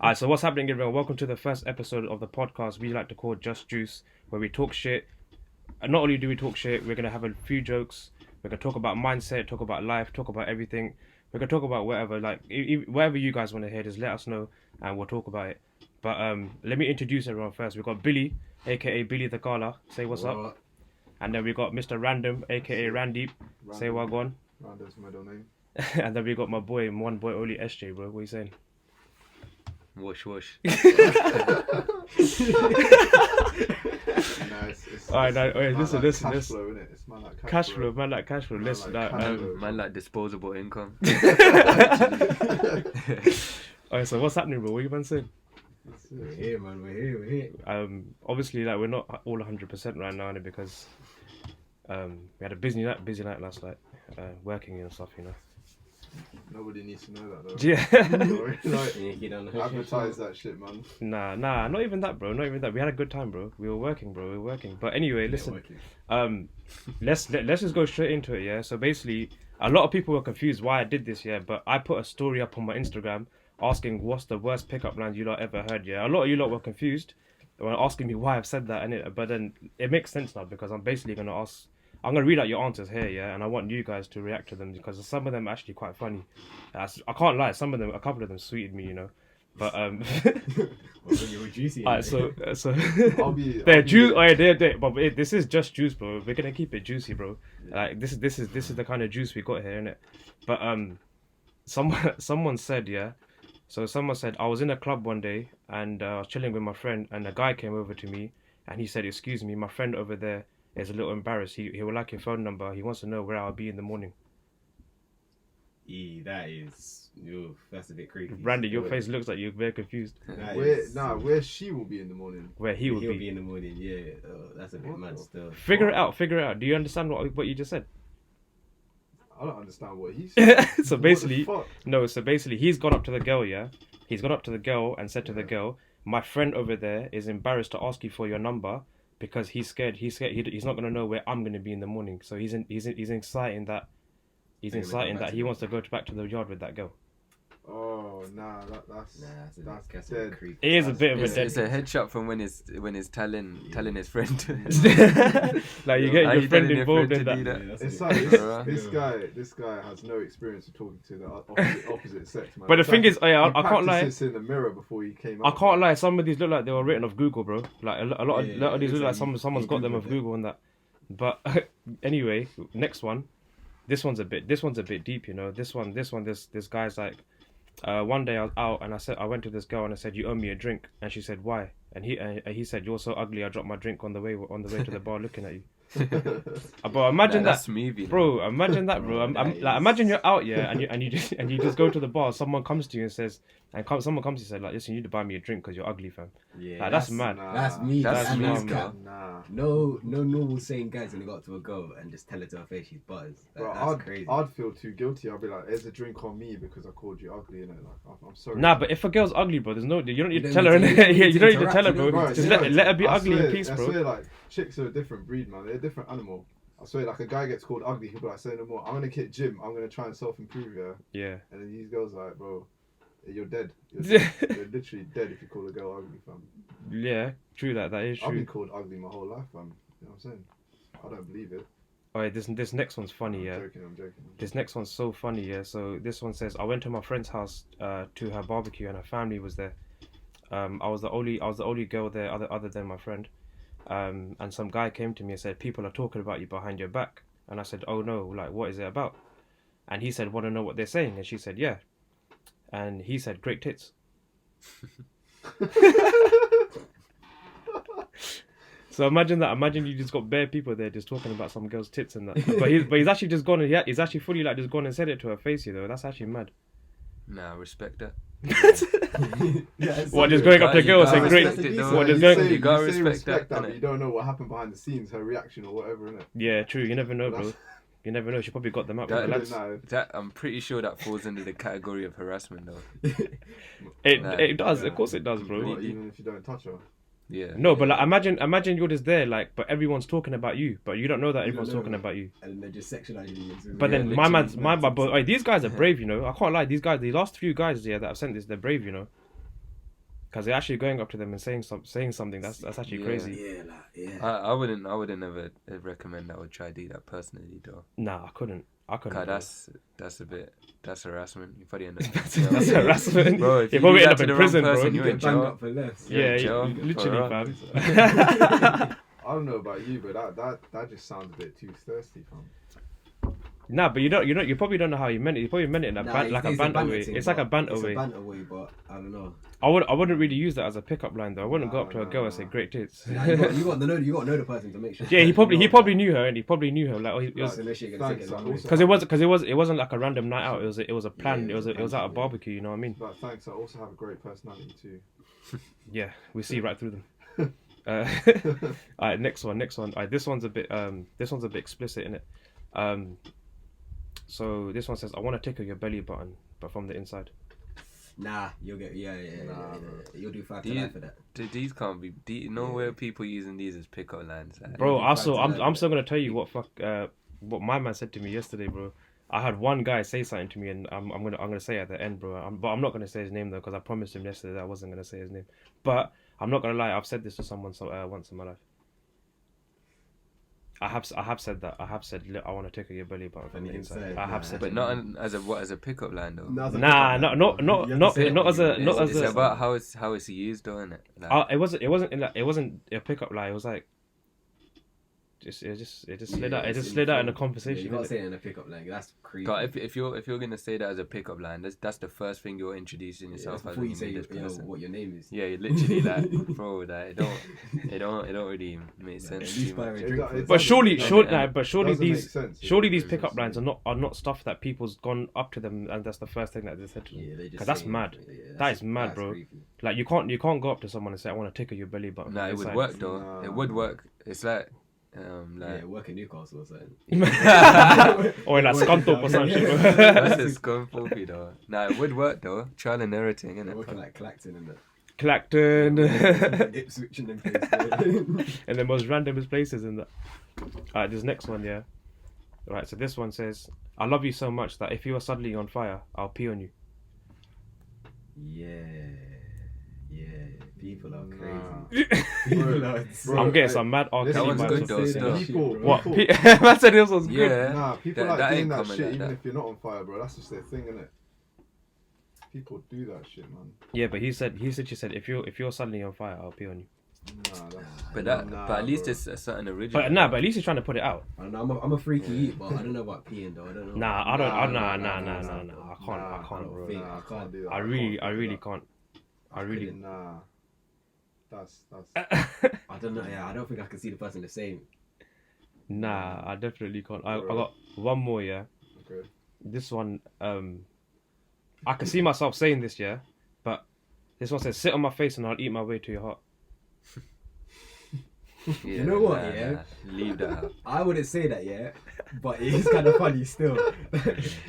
Alright, so what's happening, everyone? Welcome to the first episode of the podcast we like to call Just Juice, where we talk shit. And not only do we talk shit, we're gonna have a few jokes. We're gonna talk about mindset, talk about life, talk about everything. We're gonna talk about whatever, like whatever you guys want to hear. Just let us know, and we'll talk about it. But let me introduce everyone first. We got Billy, aka Billy the Gala. Say what's up. And then we got Mr. Random, aka Randeep. Say wagwan. Random's middle name. And then we got my boy, one boy only SJ, bro. What are you saying? Wash. Nice. Alright, now, wait, listen. Cash flow, innit? It's man like Cash flow, man, like cash flow. Man Listen, like like, cash flow. Man like disposable income. Alright, so what's happening, bro? What you been saying? We're here, man. We're here. Obviously, like we're not all 100% right now, innit, because we had a busy night last night, working and stuff, you know. Nobody needs to know that though. Yeah. Like, You don't know. advertise that shit, man. Nah, not even that, bro. Not even that. We had a good time, bro. We were working, bro. We were working. But anyway, listen. Let's just go straight into it, yeah. So basically, a lot of people were confused why I did this, yeah. But I put a story up on my Instagram asking what's the worst pickup lines you lot ever heard, yeah. A lot of you lot were confused. They were asking me why I've said that, and but then it makes sense now because I'm basically gonna read out your answers here, yeah, and I want you guys to react to them because some of them are actually quite funny. I can't lie, a couple of them sweeted me, you know. But Well, you're juicy. alright, so I'll be they're juice. Oh, yeah, but this is just juice, bro. We're gonna keep it juicy, bro. Like this is the kind of juice we got here, innit? But someone said, yeah. So someone said I was in a club one day and I was chilling with my friend and a guy came over to me and he said, "Excuse me, my friend over there is a little embarrassed. He would like your phone number. He wants to know where I'll be in the morning." That's a bit creepy. Randy, your face looks like you're very confused. where she will be in the morning. Where he will He'll be. be in the morning. Yeah, that's a bit What mad the- still. Figure it out. Do you understand what you just said? I don't understand what he said. So What basically, the fuck? no. So basically, he's gone up to the girl. Yeah, he's gone up to the girl and said to the girl, "My friend over there is embarrassed to ask you for your number because he's scared. He's not gonna know where I'm gonna be in the morning. So he's inciting that. He's They're gonna inciting come back that to he you. wants to go back to the yard with that girl. Oh nah, that's That's a dead. bit creepy. It is a bit of a It's dead. a headshot from when he's telling his friend. Like you get How your you friend telling your involved friend in to that. do that? It's like this guy has no experience of talking to the opposite sex, man. But the It's thing like is, I can't he lie. practiced this in the mirror before he came I out. can't lie. Some of these look like they were written off Google, bro. Like a lot of these look like exactly. someone's You got them Googled off it. Google and that. But anyway, next one. This one's a bit deep, you know. This guy's like, one day I was out and I went to this girl and I said, "You owe me a drink," and she said, "Why?" And he said, "You're so ugly. I dropped my drink on the way to the bar looking at you." But imagine That's that, movie, bro. Imagine that, bro. Like imagine you're out, yeah, and you just go to the bar. Someone comes to you and says, someone comes to you and says, like, "Listen, you need to buy me a drink because you're ugly, fam." Yeah, Like, that's mad. That's me. That's That's me, me. bro. Nah. No normal sane guy's gonna go up to a girl and just tell her to her face she's buzzed. Bro, That's crazy. I'd feel too guilty. I'd be like, "There's a drink on me because I called you ugly." Like, I'm sorry. Nah, but if a girl's ugly, bro, you don't need You to don't tell need her. to- you don't Yeah, need you to don't need to interact, tell her, you bro. don't- Right, Just yeah. let her be I ugly in swear- peace, I bro. swear, like, chicks are a different breed, man. They're a different animal. I swear, like, a guy gets called ugly, he'll be like, "Say no more. I'm gonna hit gym. I'm gonna try and self-improve, yeah." Yeah. And then these girls are like, "Bro, you're dead. You're literally dead if you call a girl ugly, fam." Yeah, true that is I've been true. called ugly my whole life, fam. You know what I'm saying? I don't believe it. Alright, this next one's funny, yeah. I'm joking. This next one's so funny, yeah. So this one says, I went to my friend's house to her barbecue and her family was there. I was the only girl there other than my friend. And some guy came to me and said, "People are talking about you behind your back." And I said, "Oh no, like what is it about?" And he said, "Want to know what they're saying?" And she said, "Yeah." And he said, "Great tits." So imagine that. Imagine you just got bare people there just talking about some girl's tits and that. But he's actually just gone and he's actually fully like just gone and said it to her face, you know. That's actually mad. Nah, respect that. What, just going up to a girl and saying great? Respect it, though. What, just You going? say- You gotta you say respect that, but innit? you don't know what happened behind the scenes, her reaction or whatever, innit? Yeah, true. You never know, bro. You never know. She probably got them up. That- With the lads. No. That I'm pretty sure that falls into the category of harassment, though. It does. Yeah. Of course it does, bro. What, even if you don't touch her. Yeah. No, but like imagine you're just there, like, but everyone's talking about you, but you don't know that You everyone's don't know talking that. about you. And they're just sexualizing you. But Yeah, then literally. but these guys are brave, you know. I can't lie. These guys, the last few guys, yeah, that I've sent this, they're brave, you know. Because they're actually going up to them and saying something. That's actually Yeah. crazy. I wouldn't never recommend that or try to do that personally though. Nah, I couldn't. Cause bro. that's harassment. You probably end up That's harassment. bro. If You you probably do end that up to in the prison, wrong bro. person, You you in get banged jail. up for less. Yeah, Joe, literally, for fam. I don't know about you, but that just sounds a bit too thirsty, fam. Nah, but you probably don't know how you meant it. You probably meant it in a like a banter way. thing, It's like a but- banter it's way. a banter way, but I don't know. I wouldn't really use that as a pickup line though. I wouldn't go up to a girl and say great tits. Nah, you got to know the person to make sure. Yeah, he probably knew her, and he probably knew her. Like, It was, so no shit gonna take it Thanks, long way. also- because it wasn't like a random night out. It was a plan. Yeah, it was at a barbecue. You know what I mean? But thanks, I also have a great personality too. Yeah, we see right through them. Alright, next one. Alright, this one's a bit explicit in it. So this one says, "I want to tickle your belly button, but from the inside." Nah, you'll get Nah, you'll do 5 Do to you- life for that. These can't be. Nowhere people using these as pickup lines. Like, Bro, do also, five to I'm life. still gonna tell you what my man said to me yesterday, bro. I had one guy say something to me, and I'm gonna say it at the end, bro. But I'm not gonna say his name though, because I promised him yesterday that I wasn't gonna say his name. But I'm not gonna lie, I've said this to someone once in my life. I have said that. I have said, "Look, I want to tickle your belly button from the inside." I have said but it. not as a pickup line though. No, Nah, not as It's a. about how it's used though, isn't it? Like, It wasn't a pickup line. It was like, it just slid out. It just slid out in the Yeah, conversation. you gotta innit? say it in a pickup line. That's creepy. God, if you're gonna say that as a pickup line, that's the first thing you're introducing yourself as before when you you say meet this person. what your name is. Yeah, you're literally like, bro, that it don't really make sense. At too least buy much. a drink It first. But surely doesn't make these sense. surely Yeah, these it pickup doesn't. lines are not stuff that people's gone up to them and that's the first thing that they said to them. Yeah, they just 'Cause that's say- mad. yeah, That is mad, that's bro. creepy. Like you can't go up to someone and say, "I want to tickle your belly button." Nah, it from would the work inside. though. Nah. It would work. It's like Yeah, work in Newcastle or something. Or like Scunthorpe or some shit. That's just going forward though. Nah, it would work though. Trial and error thing, They're innit? working like Clacton and that. Clacton. Ipswich and them places. And the most randomest places in that. Alright, this next one, yeah. Right, so this one says, "I love you so much that if you are suddenly on fire, I'll pee on you." Yeah, people are Nah. crazy. People are Bro, I'm getting hey, some mad R. listen, Kelly That one's vibes good off though, this. still. People, What? people, Man said this was good. Yeah. nah, people That like doing ain't that common shit like even that. if you're not on fire, bro. That's just their thing, innit? People do that shit, man. Yeah, but she said if you're suddenly on fire, I'll pee on you. Nah, that's... But at least bro. it's a certain original. But at least he's trying to put it out. I don't know, I'm a freaky eat, but I don't know about peeing though. I don't know. Nah, I don't. Nah, I nah, can't, bro. Nah, I can't do that. I really can't. I really. Nah. That's... I don't know. Yeah, I don't think I can see the person the same. Nah, I definitely can't. I Bro. got one more. Yeah, Okay. this one. I can see myself saying this. Yeah, but this one says, "Sit on my face and I'll eat my way to your heart." Yeah, You know what, yeah? Leave that out. I wouldn't say that, yeah, but it is kind of funny still.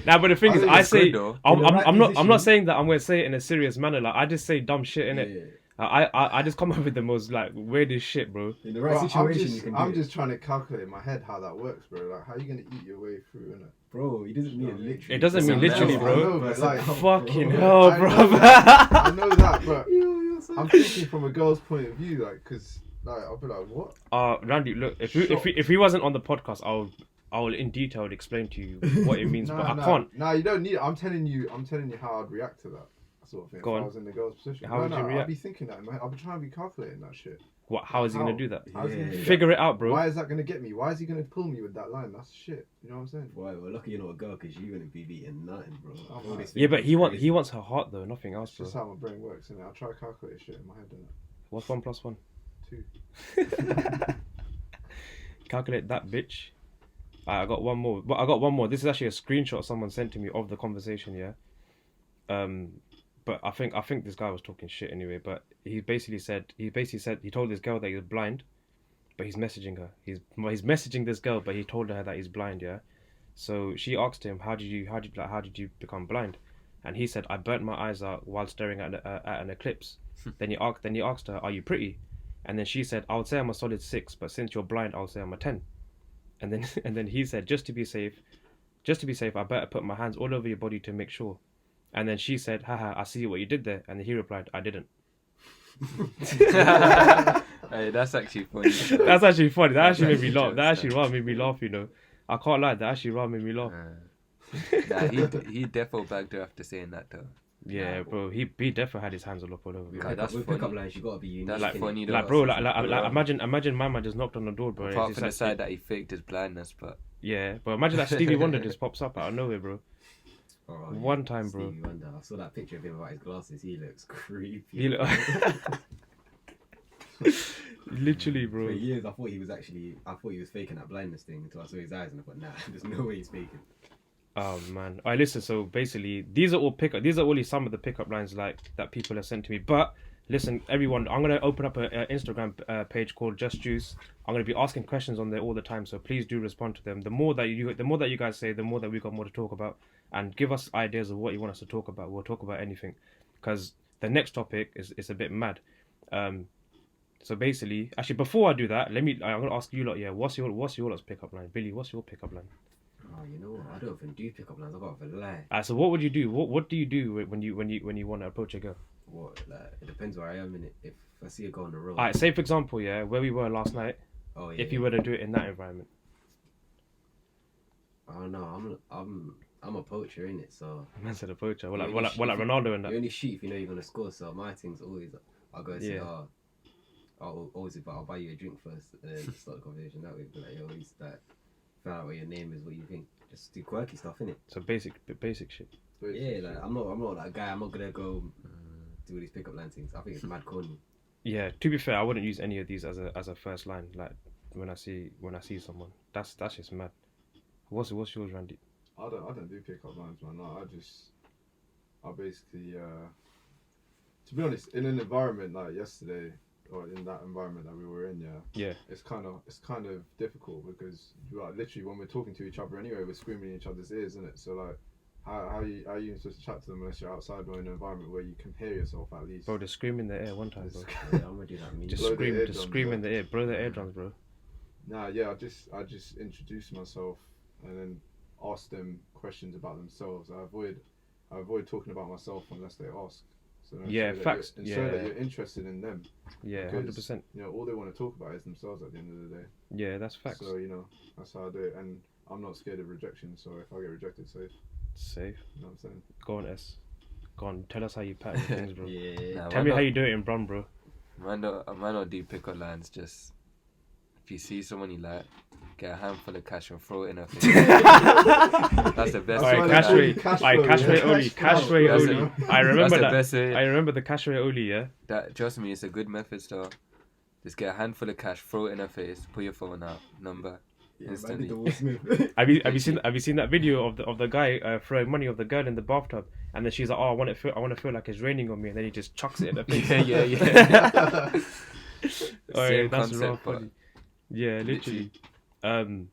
Nah, but the thing I is, think I it's say good, though. I'm In the right not position. saying that I'm gonna say it in a serious manner. Like I just say dumb shit in it. Yeah. I just come up with the most like weirdest shit, bro. In the right Bro, situation, you can do I'm it. just trying to calculate in my head how that works, bro. Like, how you gonna eat your way through, innit? Bro, he doesn't mean literally. It doesn't mean It's a literally, metaphor. bro. I know, but like, Fucking bro. hell, I bro. know that. I know that, but You're so I'm thinking from a girl's point of view, like, cause like I'll be like, what? Randy, look, if he wasn't on the podcast, I'll in detail explain to you what it means, but I can't. Nah, you don't need it. I'm telling you how I'd react to that sort of thing. Go if on. I was in the girl's position. How would you react? I'd be thinking that in my head. I'll be trying to be calculating that shit. What? How is he gonna How? do that? How's he gonna do that? Figure it out, bro. Why is that gonna get me? Why is he gonna pull me with that line? That's shit. You know what I'm saying? Boy, well, lucky you're not a girl because you wouldn't be beating nothing, bro. Oh, All man. this Yeah, but thing is he wants her heart though, nothing else, That's bro. just how my brain works, innit? I'll try to calculate shit in my head, innit? What's 1 + 1? 2. Calculate that, bitch. I got one more. But I got one more. This is actually a screenshot someone sent to me of the conversation. Yeah. But I think this guy was talking shit anyway. But he basically said he told this girl that he was blind, but he's messaging her. He's messaging this girl, but he told her that he's blind. Yeah. So she asked him, how did you become blind? And he said, I burnt my eyes out while staring at an eclipse. Then he asked her, are you pretty? And then she said, I would say I'm a solid 6, but since you're blind, I'll say I'm a 10. And then he said, just to be safe, I better put my hands all over your body to make sure. And then she said, haha, I see what you did there. And then he replied, I didn't. Hey, that's actually funny. That's actually funny. That actually made me That's laugh. That jokes, actually rather made me laugh. You know, I can't lie. That actually rather made me laugh. Nah, he defo bagged her after saying that though. Yeah, Nah, bro. He definitely had his hands all up all over. With Bro. Okay, that's pickup funny. lines, you gotta be unique. That's Like, funny though. Like, bro, Yeah. imagine my man just knocked on the door, bro. Apart It's from the like- side that he faked his blindness, but Yeah, but imagine that Stevie Wonder just pops up out of nowhere, bro. Oh, One time, bro. Stevie Wonder. I saw that picture of him without his glasses. He looks creepy. He look- Literally, For bro. years, I thought he was faking that blindness thing until I saw his eyes and I thought, nah, there's no way he's faking. Oh man. Alright, listen. So basically, these are only some of the pickup lines like that people have sent to me. But listen, everyone, I'm gonna open up a Instagram page called Just Juice. I'm gonna be asking questions on there all the time. So please do respond to them. The more that you guys say, the more that we got more to talk about. And give us ideas of what you want us to talk about. We'll talk about anything, because the next topic is a bit mad. So basically, actually, before I do that, I'm gonna ask you lot. Yeah, what's your lot's pickup line? Billy, what's your pickup line? Oh, you know what? I don't even do pickup lines. I got a lie. So what would you do? What do you do when you want to approach a girl? What? Like, it depends where I am in it. If I see a girl on the road. Alright, say for example, yeah, where we were last night. Oh yeah. If you were to do it in that environment, I don't know. I'm a poacher in it, so man said a poacher. Well, Yeah, like you Ronaldo and you that. only shoot if you know you're gonna score. So my thing's always I'll go and say, Yeah. oh, I'll buy you a drink first, and then start the conversation that way. But like, yo, he's like, find out what your name is, what you think. Just do quirky stuff, innit? So basic shit. Yeah, like I'm not that guy. I'm not gonna go do these pickup line things. I think it's mad corny. Yeah. To be fair, I wouldn't use any of these as a first line. Like when I see someone, that's just mad. What's yours, Randy? I don't do pickup lines, man. No, I basically, to be honest, in an environment like yesterday, or in that environment that we were in, Yeah. it's kind of difficult because like literally when we're talking to each other anyway, we're screaming in each other's ears, isn't it? So like, how are you supposed to chat to them unless you're outside or in an environment where you can hear yourself at least? Bro, just scream in the air one time, bro. Yeah, I'm gonna do that. Me. Just Blow the scream eardrums, in the air, blow the eardrums, bro. Nah, yeah, I just introduce myself and then ask them questions about themselves. I avoid talking about myself unless they ask. So then Yeah, show that facts. Show that Yeah. you're interested in them. Yeah, Because, 100%. You know, all they want to talk about is themselves at the end of the day. Yeah, that's facts. So you know, that's how I do it, and I'm not scared of rejection. So if I get rejected, safe. Safe. You know what I'm saying? Go on, S. Go on, tell us how you pattern things, bro. Yeah. Nah, Tell me how you do it in Bron, bro. Man don't do pickup lines. Just if you see someone you like, get a handful of cash and throw it in her face. That's the best. Alright, Alright, pickup cash line. rate. Cash Alright, flow, cash yeah. rate only. Cash rate That's only. it. I remember That's the that. best way. I remember the cash rate only, yeah? That trust me, it's a good method. So just get a handful of cash, throw it in her face, pull your phone out, number. Yeah, man, Instantly. did the Will Smith. Have you seen that video of the guy throwing money of the girl in the bathtub, and then she's like, oh, I want to feel like it's raining on me, and then he just chucks it in her face. yeah. Oh, Same yeah, that's concept, real but funny. Yeah, literally. I'd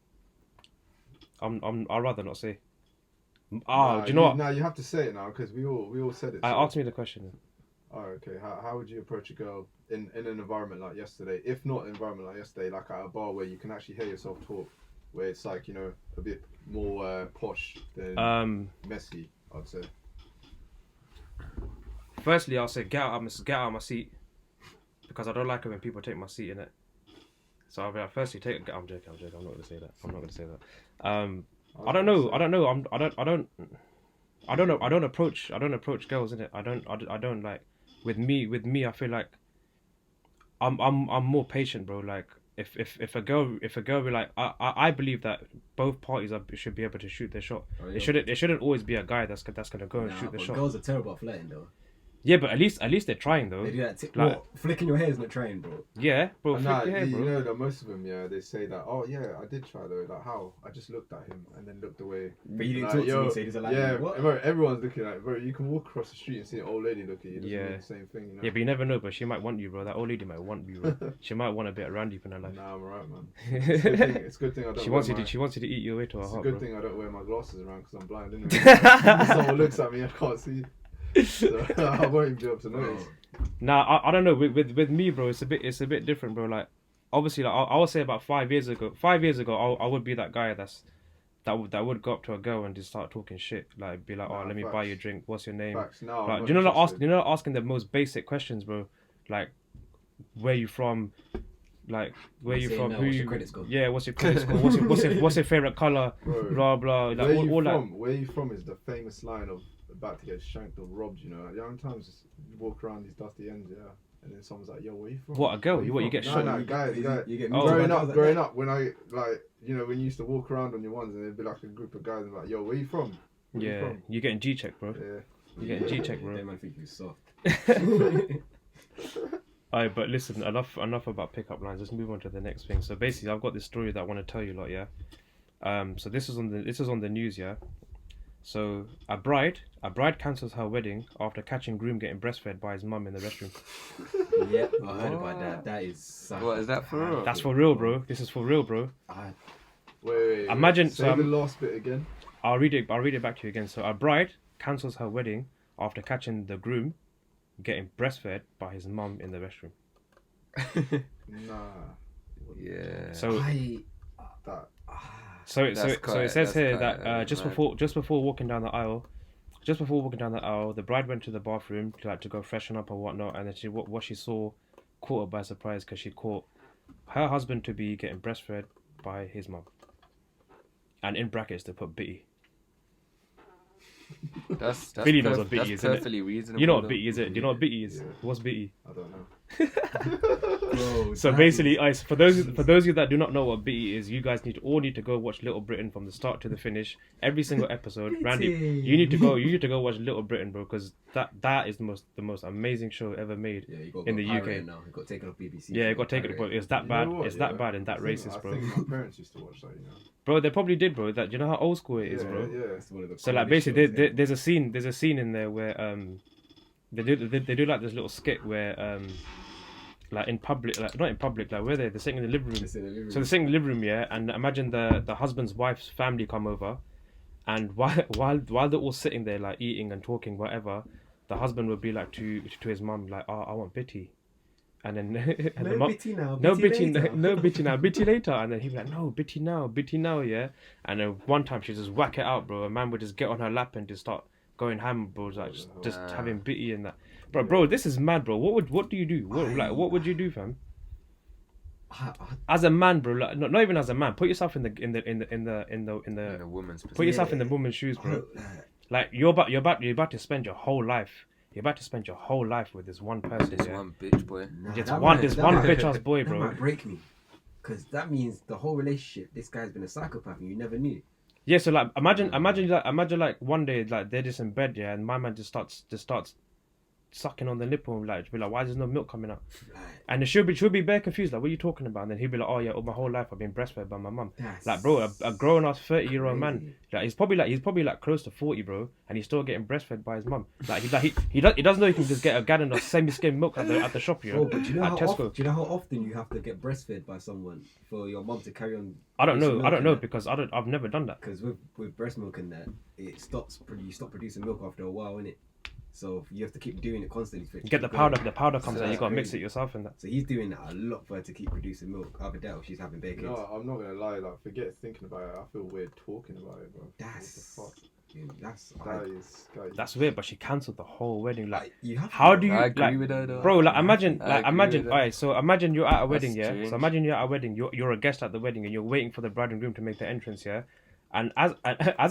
rather not say. Nah, Do you know what? Nah, you have to say it now because we all said it. Ask me the question. Oh, okay. How would you approach a girl in an environment like yesterday? If not an environment like yesterday, like at a bar where you can actually hear yourself talk, where it's like, you know, a bit more posh than messy, I'd say. Firstly, I'll say get out of my seat, because I don't like it when people take my seat in it. So I'll be like, firstly, I'm joking. I'm not gonna say that. I don't know. I don't approach girls in it. I don't like with me. I feel like I'm more patient, bro. Like if a girl be like, I believe that both parties should be able to shoot their shot. Oh, yeah. It shouldn't always be a guy that's gonna go and shoot the but shot. girls are terrible at flirting though. Yeah, but at least they're trying though. They do that. Like- What? Flicking your hair is not trying, bro. Yeah, bro. And Flick your hair, you bro. know that most of them, yeah, they say that. Oh yeah, I did try though. Like how? I just looked at him and then looked away. But you didn't Like, talk to yo, me, so he doesn't like yeah, me. What? bro, everyone's looking at, bro. You can walk across the street and see an old lady look at you. It doesn't Yeah. mean the same thing, you know. Yeah, but you never know. But she might want you, bro. That old lady might want you, bro. She might want a bit of Randy in her life. Nah, I'm alright, man. It's a good thing I don't. She wear wants you my- to. She wants you to eat your way to her It's a heart, good bro. thing I don't wear my glasses around because I'm blind. Anyway, if someone looks at me, I can't see. So, I won't even be able to notice. Nah, I don't know. With me, bro, it's a bit different, bro. Like, obviously, like I would say about 5 years ago. 5 years ago, I would be that guy that would go up to a girl and just start talking shit. Like, be like, oh, Nah, let me facts. buy you a drink. What's your name? Facts. No, Like, I'm do you know not not interested. asking the most basic questions, bro? Like, where you from, like where you from, who what's you, your credit score? yeah, what's your credit score, what's your favorite color, Bro, blah blah, like where you all that. from? Where you from is the famous line of about to get shanked or robbed. You know, like, young times just walk around these dusty ends, yeah. And then someone's like, "Yo, where you from?" What, a girl? Where You what, you from? get shot? No, guy. You get Oh. Growing up, when I like, you know, when you used to walk around on your ones, and there'd be like a group of guys and like, "Yo, where you from?" Where you Yeah, from? you're getting G check, bro. Yeah. You're getting G check, bro. That man think you're soft. Alright, but listen, enough about pickup lines. Let's move on to the next thing. So basically, I've got this story that I want to tell you lot, yeah. So this is on the news, yeah. So a bride cancels her wedding after catching groom getting breastfed by his mum in the restroom. Yep, I heard about that. That is. What is that for real? That's for real, bro. This is for real, bro. Wait. Imagine- Say so the last bit again. I'll read it back to you again. So a bride cancels her wedding after catching the groom getting breastfed by his mum in the restroom. Nah. Yeah. So That. So That's it quite- says that's here quite, that just mad. before walking down the aisle, the bride went to the bathroom to go freshen up or whatnot, and then what she saw caught her by surprise because she caught her husband to be getting breastfed by his mum, and in brackets they put Bitty. That's Billy knows what Bitty is, innit? perfectly reasonable. You know what though. Bitty is, it? Do you know what Bitty is? Yeah. What's Bitty? I don't know. Bro, So that basically, is- for those of you that do not know what Bitty is, you guys need to go watch Little Britain from the start to the finish, every single episode. Randy, you need to go watch Little Britain, bro, because that is the most amazing show ever made. Yeah, you got in the UK. now. It got taken off BBC. Yeah, it got taken, but it's that You bad. know what, It's yeah? that bad and that I think- racist, bro. I think my parents used to watch that, you know. Bro, they probably did, bro. That, you know how old school it is, Yeah, bro. yeah. That's one of the So like coolest basically, shows ever. there's a scene in there where they do like this little skit where like in public, like not in public, like where they're sitting in the living room. It's in the living So they're sitting in the living room, yeah, and imagine the husband's wife's family come over, and while they're all sitting there like eating and talking whatever, the husband would be like to his mum like, "Oh, I want Bitty," and then and the mum, bitty now. no bitty Bitty, later. no Bitty now, Bitty later, and then he'd be like, "No, Bitty now, yeah." And then one time she just whack it out, bro. A man would just get on her lap and just start going ham, bro, like just having Bitty and that. Bro, this is mad, bro. What do you do? What would you do, fam? As a man, bro, like, not even as a man. Put yourself in the In a woman's put yourself in the Yeah. woman's shoes, bro. Like you're about to spend your whole life. You're about to spend your whole life with this one person. This yeah? one bitch boy. It's that one might- this that one might- bitch ass boy, That bro. might break me. Because that means the whole relationship, this guy's been a psychopath and you never knew. Yeah, so like imagine like one day like they're just in bed, yeah, and my man just starts sucking on the nipple, like be like, why is there no milk coming out? Like, And she'll be bare confused, like, what are you talking about? And then he'll be like, oh yeah, all my whole life I've been breastfed by my mum. that's Like, bro, a grown ass 30-year-old man, crazy. like he's probably like close to 40, bro, and he's still getting breastfed by his mum. Like he doesn't know he can just get a gallon of semi-skim milk at the shop, you know, Bro, but do you know at how Tesco. do you know how often you have to get breastfed by someone for your mum to carry on? I don't know because I've never done that. Because with breast milk and that, it stops. You stop producing milk after a while, innit? So you have to keep doing it constantly. For it to Get the keep going. powder comes So out, you that's gotta mix crazy. it yourself and that. So he's doing that a lot for her to keep producing milk. Either that or she's having bare kids. No, I'm not gonna lie. Like, forget thinking about it. I feel weird talking about it, bro. That's What the fuck? dude, that's That's weird, but she cancelled the whole wedding. Like, you have to how do you I agree like, with her though. bro? Like, imagine, I agree imagine. with that. Alright, so imagine you're at a wedding, yeah. strange. So imagine you're at a wedding. You're a guest at the wedding, and you're waiting for the bride and groom to make their entrance, yeah. And as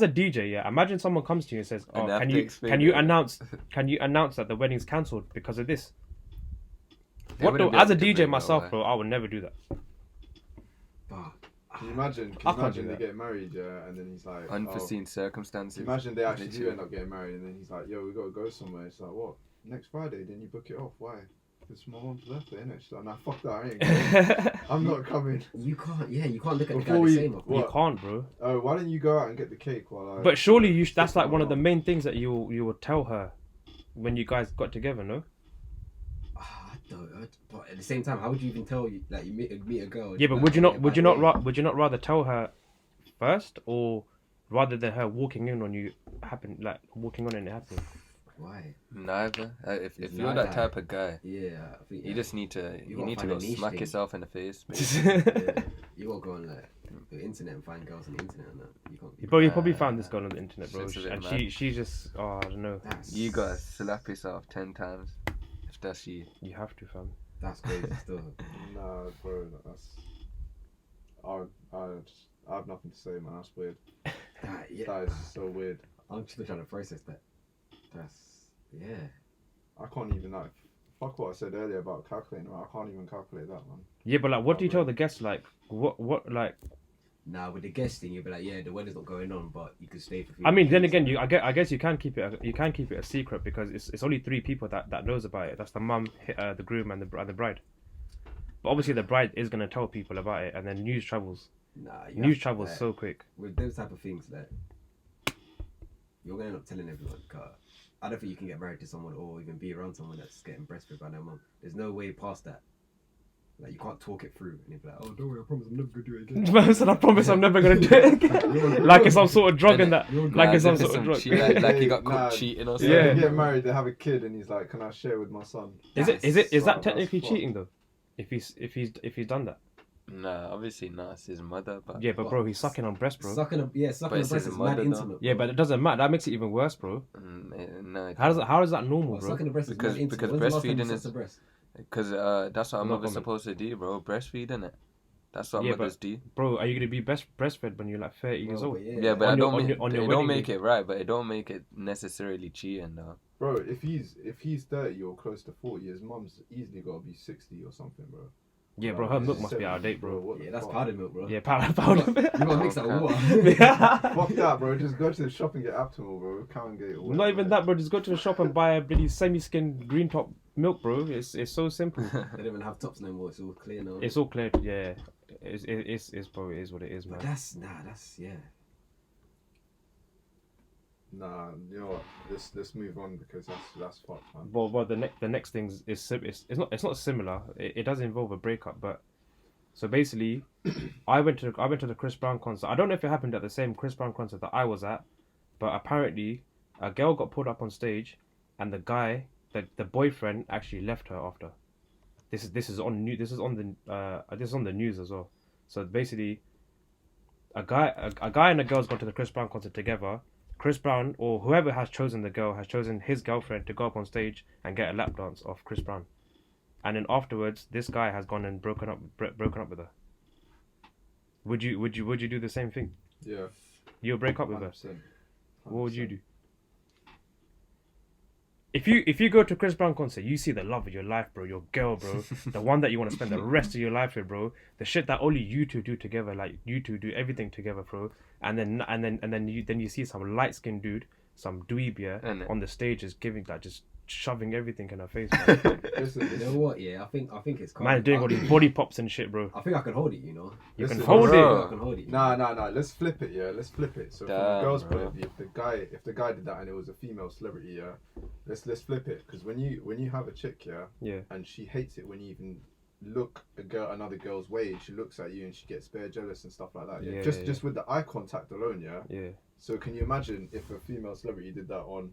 a DJ, yeah, imagine someone comes to you and says, "Oh, And they have can to you explain it. announce that the wedding's cancelled because of this?" They What wouldn't the? be As a able to DJ blame myself, her, bro, I would never do that. But Can you imagine? I Can you can't imagine do they that. get married, yeah, and then he's like, Unforeseen Oh, circumstances. imagine they actually do Literally. end up getting married, and then he's like, "Yo, we gotta go somewhere." It's like, "What? Next Friday?" Then you book it off. Why? It's my mom's birthday, innit? She's like, "Nah, fuck that. I ain't going. I'm not coming." you can't. Yeah, you can't look at the guy Before the we- same. You What? can't, bro. Oh, why don't you go out and get the cake while I? But surely that's stick like my one of the mom? main things that you would tell her when you guys got together, no? I don't. But at the same time, how would you even tell you like you meet a girl? Yeah, but like, would you by not the way, rather tell her first, or rather than her walking in on you walking on and it happening? Why? Neither. If It's you're neither. that type of guy, Yeah, I think you just need to You you gotta need to find go a niche smack thing. yourself in the face. yeah, you gotta go on like the internet and find girls on the internet and that. You can't. You probably found this girl on the internet, bro, It's a bit and mad. she just I don't know. That's, You gotta slap yourself 10 times. that's you. You have to, fam. That's crazy still. Nah, bro, that's. I have nothing to say, man. That's weird. Yeah. That is so weird. I'm still trying to process that. That's yeah. I can't even like. Fuck what I said earlier about calculating. I can't even calculate that, man. Yeah, but like, what do you Oh, tell bro. the guests? Like, what, like? Now with the guest thing, you'd be like, yeah, the wedding's not going on, but you could stay for. I mean, then again, I guess you can keep it. You can keep it a secret because it's only 3 people that knows about it. That's the mum, the groom, and the bride. But obviously, the bride is gonna tell people about it, and then news travels. Nah, News travels so quick. with those type of things that you're gonna end up telling everyone. 'Cause I don't think you can get married to someone or even be around someone that's getting breastfed by their mum. There's no way past that. Like you can't talk it through and you'd be like, oh, don't worry, I promise I'm never gonna do it again. Man said, I promise I'm never gonna do it again. Like it's some sort of drug in that. Like it's some sort of drug. Like he got caught Nah, cheating or Yeah, something. Yeah. they get married, they have a kid, and he's like, "Can I share with my son?" Is that That's technically fucked. cheating though? If he's done that? Nah, obviously not. It's his mother, but Yeah, but bro, he's sucking on breast, bro. Sucking a But breast it's is his mad mother, though. intimate. Yeah, but it doesn't matter. That makes it even worse, bro. no, How is that normal, Well, bro? sucking a breast Because- is mad because intimate. When's the last time you breastfeeding sucked is- a breast? because that's what a No mother's comment. supposed to do, bro. Breastfeed, innit? That's what Yeah, mothers do. Bro, are you gonna be breastfed when you're like 30 years Well, old? but Yeah, but On I your- don't on make, your- on your it don't wedding make day. it right, but it don't make it necessarily cheating, though. Bro, if he's 30 or close to 40, his mum's easily got to be 60 or something, bro. Yeah, bro, her milk must be out of date, bro. What the Yeah, that's fuck? powdered milk, bro. Yeah, powder. You gotta mix that with water. Fuck that, bro. Just go to the shop and get Aptamil, bro. Cow and Gate. or Not whatever even it that, is. bro. Just go to the shop and buy a bloody semi-skimmed green top milk, bro. It's so simple. They don't even have tops no more. It's all clear now. It's all clear. Yeah, it's bro. It is what it is, man. But that's yeah. Nah, you know what? Let's move on because that's fucked, man. Well, the next thing it's not similar. It does involve a breakup, but so basically, I went to the Chris Brown concert. I don't know if it happened at the same Chris Brown concert that I was at, but apparently a girl got pulled up on stage, and the guy, the boyfriend, actually left her after. This is on the news as well. So basically, a guy and a girl's gone to the Chris Brown concert together. Chris Brown or whoever has chosen the girl has chosen his girlfriend to go up on stage and get a lap dance off Chris Brown, and then afterwards this guy has gone and broken up with her. Would you do the same thing? Yeah. You'll break up with her. 100%. What would you do? If you go to Chris Brown concert, you see the love of your life, bro. Your girl, bro, the one that you want to spend the rest of your life with, bro. The shit that only you two do together, like you two do everything together, bro. And then you see some light skinned dude, some dweeb, yeah, Innit? on the stage just shoving everything in her face, man. Listen, You know what? Yeah, I think it's. Man doing all these body pops and shit, bro. I think I can hold it. You know. You can Listen, hold bro. it. I can hold it. Nah. Let's flip it. Yeah, let's flip it. So from the Damn, girl's bro. point of view, if the guy did that and it was a female celebrity, yeah, let's flip it. Because when you have a chick, yeah, Yeah. and she hates it when you even look another girl's way, she looks at you and she gets bare jealous and stuff like that. Yeah, Yeah, just with the eye contact alone, yeah. Yeah. So can you imagine if a female celebrity did that on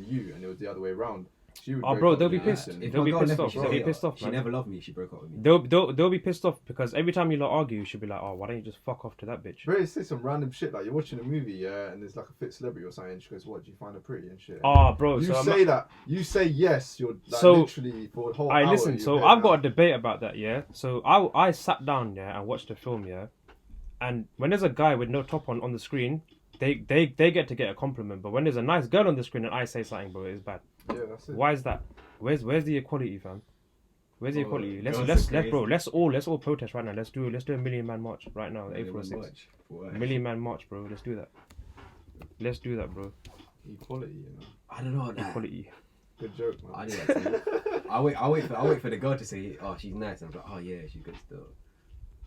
you and it was the other way around? She would Oh, break bro, up they'll with be you pissed. instantly. They'll my be girl pissed left me, off. she They'll said, be pissed off, She man. never loved me. She broke up with me. They'll be pissed off because every time you lot argue, you should be like, oh, why don't you just fuck off to that bitch? Bro, say some random shit like you're watching a movie, yeah, and there's like a fit celebrity or something. And she goes, "What? Do you find her pretty and shit?" Oh, bro. you So I'm say that. You say yes. You're like, So- literally for a whole I hour. listen. you're So there I've got a now. debate about that. Yeah. So I sat down, yeah, and watched the film, yeah. And when there's a guy with no top on the screen, they get to get a compliment. But when there's a nice girl on the screen and I say something, bro, it's bad. Yeah, that's it. Why is that? Where's the equality, fam? Where's the Oh, equality? girls are Let's crazy. bro. Let's all protest right now. Let's do a million man march right now. They April won't 6th. watch. What? Million man march, bro. Let's do that. Let's do that, bro. Equality, you know. I don't know. Nah. Equality. Good joke, man. I do that too. I wait for the girl to say, "Oh, she's nice." And I'm like, "Oh yeah, she's good still."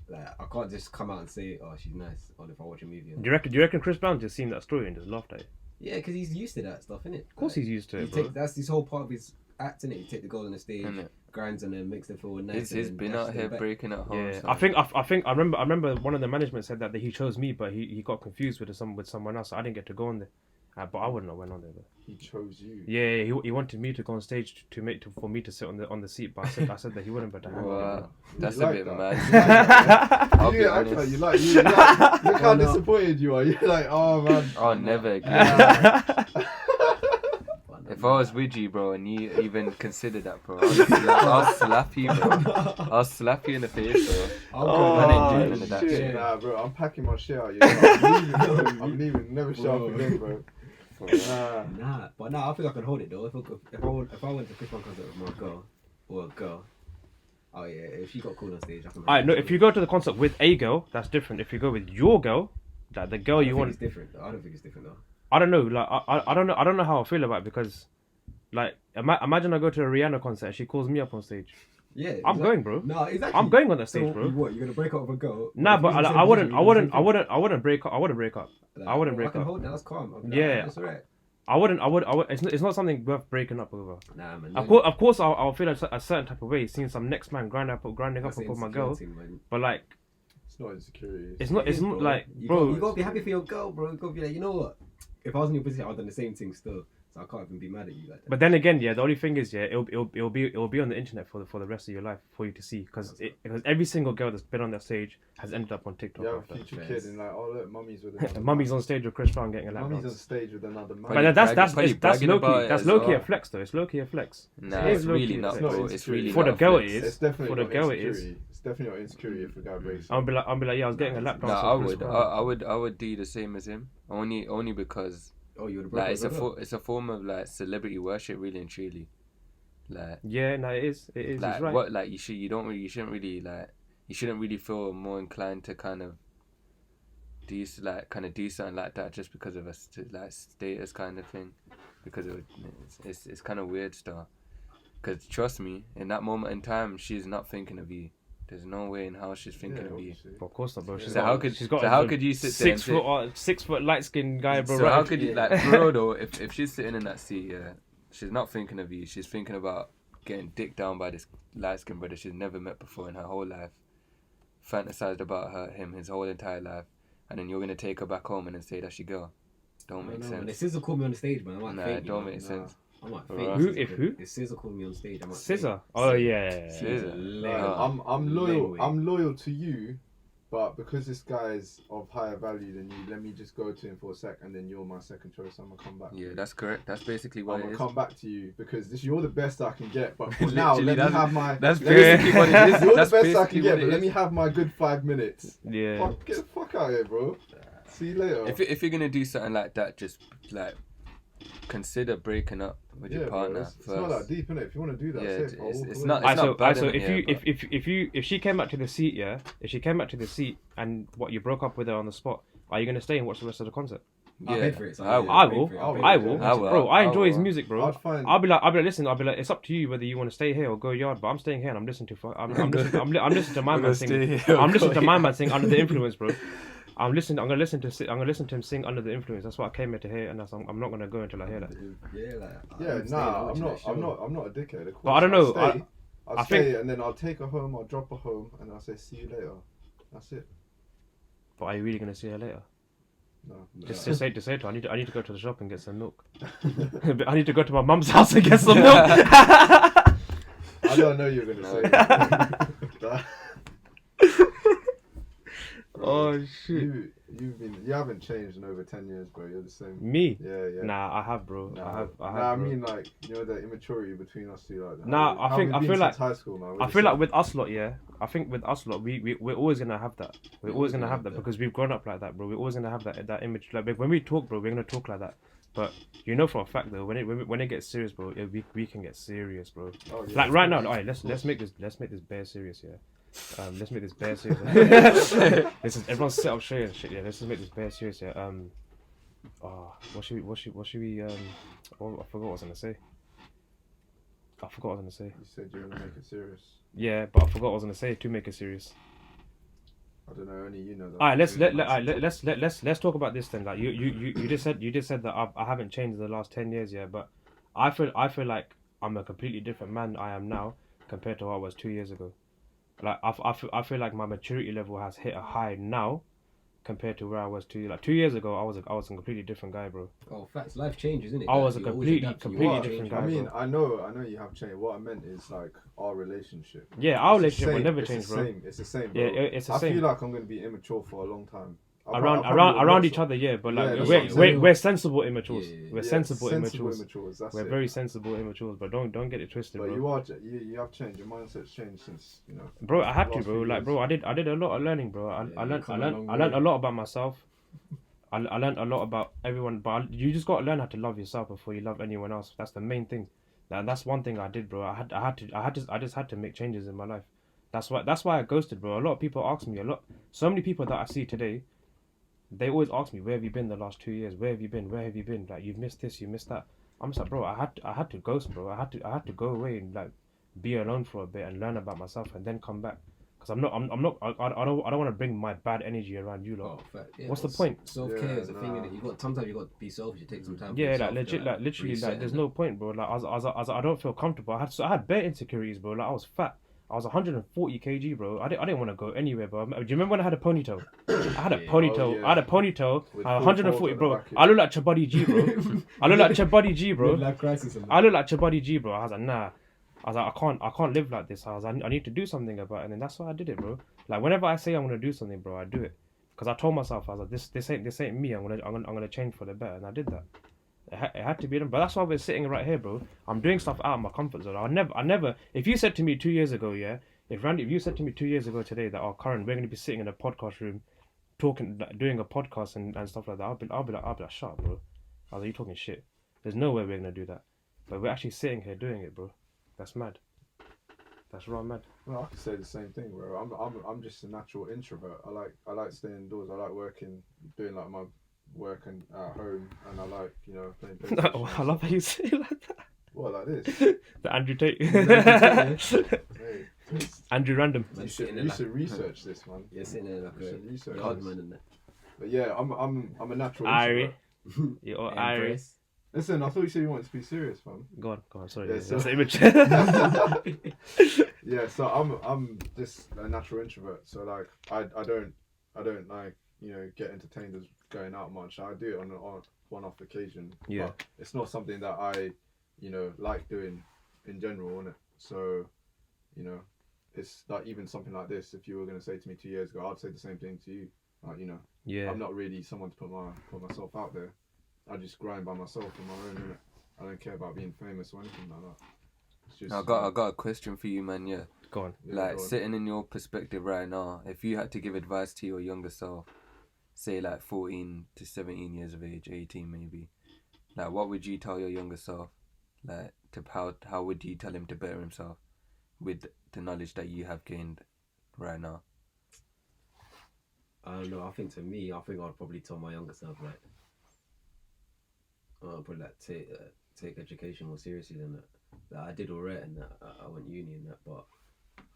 Like I can't just come out and say, "Oh, she's nice," or if I watch a movie. Do you reckon Chris Brown just seen that story and just laughed at it? Yeah, because he's used to that stuff, innit? Of course he's used to it, bro. That's his whole part of his act, innit? You take the girl on the stage, Innit? grinds and then makes them feel nice. He's and been then out dashes here them back. breaking at home. Yeah, so- I remember one of the management said that he chose me, but he got confused with someone else. So I didn't get to go on there, but I wouldn't have went on there. Though. He chose you. Yeah, he wanted me to go on stage for me to sit on the seat, but I said that he wouldn't. But I had Wow, You that's like a bit that? mad. I'll be Yeah, actually, honest. you like. Look how Oh, no. disappointed you are. You're like, oh man. Oh, never again. Yeah. If If I was with you, bro, and you even considered that, bro, I'll slap you, bro. I'll slap you in the face, bro. I ain't doing none of that shit. Nah, bro, I'm packing my shit out. I'm leaving. Never show up again, bro. But I think I can hold it though. If I went to Chris Brown concert with my girl or a girl, oh yeah, if she got cool on stage, I can. Alright, no, if you go to the concert with a girl, that's different. If you go with your girl, like the girl you want, it's different. I don't think it's different though. I don't know. Like I don't know how I feel about it because, like, imagine I go to a Rihanna concert and she calls me up on stage. Yeah, I'm going, bro. No, exactly. I'm going on that stage, so, bro. What? You're gonna break up with a girl? Nah, but I wouldn't break up. I wouldn't break up. Like, I wouldn't I break can up. hold that. That's calm. Yeah. That's alright. I would. It's not something worth breaking up over. Nah, man. Of course, I'll feel a certain type of way seeing some next man grinding up That's with my girl. insecurity, man. But like, It's not insecurity. it's not Bro. like, You bro. gotta be happy for your girl, bro. You gotta be like, you know what? If I was in your position, I would have done the same thing still. So I can't even be mad at you like that. But then again, yeah, the only thing is, yeah, it'll be on the internet for the rest of your life for you to see because every single girl that's been on that stage has ended up on TikTok. You have after. a future kid and like, oh look, mummy's with another Mummy's on stage with Chris Brown getting a lap Mummy's on dance. stage with another man. But that's bragging low about key. it That's as low key well. a flex though. It's low key a flex. Nah, It is it's low-key really not, It's not bro. It's really For not the girl, flex. it is. It's definitely For the not girl, it insecurity. is. It's definitely not insecurity if a guy breaks I'll up. be like, yeah, I was getting a lap dance. Nah, with Chris Brown. I would do the same as him. Only because Oh, you would have like it's a form of like celebrity worship, really and truly. Like Yeah, no, it is. It is. like It's right. what like you shouldn't really feel more inclined to kind of do something like that just because of a status kind of thing, because it's kind of weird stuff. Because trust me, in that moment in time, she's not thinking of you. There's no way in how she's thinking of you. Obviously. Of course not, bro. So She's how got could you sit there 6 foot light skinned guy, bro? So right? how could you like, bro? Though, if she's sitting in that seat, yeah, she's not thinking of you. She's thinking about getting dicked down by this light skinned brother she's never met before in her whole life. Fantasized about him his whole entire life, and then you're gonna take her back home and then say that's your girl. Don't make sense. The SZA called me on the stage, man. I might Nah, fake it you, don't man. make sense. I might Who? fake If who? The SZA called me on stage. I might Scissor. fake. Oh yeah. SZA. Like, I'm loyal. Laneway. I'm loyal to you, but because this guy's of higher value than you, let me just go to him for a sec, and then you're my second choice. I'm gonna come back. Yeah, that's correct. That's basically what I'm it gonna is. come back to you because you're the best I can get. But for now, Literally, let me have my. That's let me- basically what it is. You're That's the best I basically can get, what but it let me is. have my good 5 minutes. Yeah. Get the fuck out of here, bro. See you later. If you're gonna do something like that, just like consider breaking up with your bro, partner it's first. not that deep, innit? If you want to do that, Yeah, safe, I'll walk it's away. not- Alright, so, bad, so innit? if she came back to the seat, yeah, if she came back to the seat and you broke up with her on the spot, are you gonna stay and watch the rest of the concert? I'll Yeah, pay for it. So I will. I will. I will. I will. Bro, I I enjoy his will. music, bro. I'd find. I'll be like, listen. I'll be like, it's up to you whether you want to stay here or go yard. But I'm staying here and I'm listening to. I'm listening to my man sing. I'm listening to my man sing Under the Influence, bro. I'm gonna listen to him sing Under the Influence. That's what I came here to hear, and I'm not gonna go until I hear that. Yeah, like. Yeah, I'm staying, nah, watching that show. I'm not a dickhead. Of course, But I don't know, I'll I stay think- and then I'll take her home. I'll drop her home, and I'll say, "See you later." That's it. But are you really gonna see her later? No. Just say to her, I need to go to the shop and get some milk. I need to go to my mum's house and get some milk. I don't know you're gonna say that. Oh shit. You haven't changed in over 10 years, bro. You're the same. Me? Yeah. Nah, I have, bro. Nah, I have. I bro. mean, like, you know, the immaturity between us two, like. Nah, I feel like high school, man. I feel like with us lot, yeah. I think with us lot, we're always gonna have that. We're always gonna have that because we've grown up like that, bro. We're always gonna have that image. Like when we talk, bro, we're gonna talk like that. But you know for a fact though, when it gets serious, bro, we can get serious, bro. Oh, yeah. Like right now, alright, let's make this bare serious, yeah. Let's make this bare serious. This is everyone's set up straight and shit, yeah. Let's just make this bare serious, yeah. What should we oh, I forgot what I was gonna say. You said you were gonna make it serious. Yeah, but I forgot what I was gonna say to make it serious. I don't know. Only you know that. Alright, let's talk about this then. Like you just said that I haven't changed in the last 10 years, yeah. But I feel like I'm a completely different man I am now compared to what I was 2 years ago. Like I feel like my maturity level has hit a high now compared to where I was 2 years ago. I was a completely different guy, bro. Oh, facts. Life changes, isn't it? I was a You always completely adapt to your completely life. different guy. I mean, bro. I know you have changed. What I meant is like our relationship. Yeah, our It's the relationship will same, never it's change, the bro. same, It's the same, Yeah, bro. it's the I same. feel like I'm gonna be immature for a long time. around each other, yeah. But like Yeah, that's what I'm we're saying. we're sensible immatures. Yeah, yeah, We're Yeah, sensible immatures. That's We're it. very sensible immatures, but don't get it twisted, But bro. you have changed. Your mindset's changed since Bro, I had to, last bro. few Like, years. bro, I did a lot of learning, bro. I Yeah, learned you've come a long I learned a way. lot about myself. I learned a lot about everyone, but you just gotta learn how to love yourself before you love anyone else. That's the main thing. And that's one thing I did, bro. I just had to make changes in my life. That's why I ghosted, bro. A lot of people ask me so many people that I see today, they always ask me, where have you been the last 2 years? Where have you been? Where have you been? Like, you've missed this, you missed that. I'm just like, bro, I had to ghost, bro. I had to go away and like be alone for a bit and learn about myself and then come back. Cause I'm not I don't want to bring my bad energy around you lot. Oh, fact. Yeah, What's the but point? Self-care is a thing, nah. innit? Sometimes you got to be selfish. You take some time. For Yeah, yourself like legit, to, like literally, reset like there's and no point, bro. Like I don't feel comfortable. I had bare insecurities, bro. Like I was fat. I was 140 kg, bro. I didn't want to go anywhere, bro. Do you remember when I had a ponytail? I had a Yeah. ponytail. Oh, yeah. I had a ponytail. With I was full 140, folds at the bro. back, yeah. I look like Chabadi G, bro. I look like Chabadi G, bro. Midlife crisis. And I look like Chabadi G, bro. I was like, nah. I was like, I can't live like this. I need to do something about it, and then that's why I did it, bro. Like whenever I say I'm gonna do something, bro, I do it. Cause I told myself, I was like, this ain't me. I'm gonna change for the better, and I did that. It had to be done, but that's why we're sitting right here, bro. I'm doing stuff out of my comfort zone. I never. If you said to me 2 years ago, yeah, if you said to me 2 years ago today that, oh, Karen, we're gonna be sitting in a podcast room, talking, doing a podcast and stuff like that, I'll be like, shut up, bro. I was like, you talking shit. There's no way we're gonna do that, but we're actually sitting here doing it, bro. That's mad. That's right, mad. No, I could say the same thing, bro. I'm just a natural introvert. I like staying indoors. I like working, doing like my work and at home, and I like playing PlayStation. I love how you say it like that. What, like this? The Andrew Tate. Hey, Andrew Random. you should research this, man. you're sitting there like You should a research yard this. man and that. But yeah, I'm a natural Irie. introvert. You're Embrace. Iris. Listen, I thought you said you wanted to be serious, fam. Go on. Sorry. Yeah, Yeah, so- that's the image. Yeah, so I'm just a natural introvert. So like I don't like get entertained as going out much. I do it on one-off occasion. Yeah. But it's not something that I like doing in general, innit? So it's like even something like this. If you were gonna say to me 2 years ago, I'd say the same thing to you. Like Yeah. I'm not really someone to put myself out there. I just grind by myself on my own, innit? I don't care about being famous or anything like that. It's just, I got a question for you, man. Yeah, Go on. yeah, like go on. sitting in your perspective right now, if you had to give advice to your younger self, say like 14 to 17 years of age, 18 maybe, like what would you tell your younger self? Like how would you tell him to better himself with the knowledge that you have gained right now? I don't know. I think I'd probably tell my younger self like, probably like take education more seriously than that. Like, I did alright and that I went uni and that, but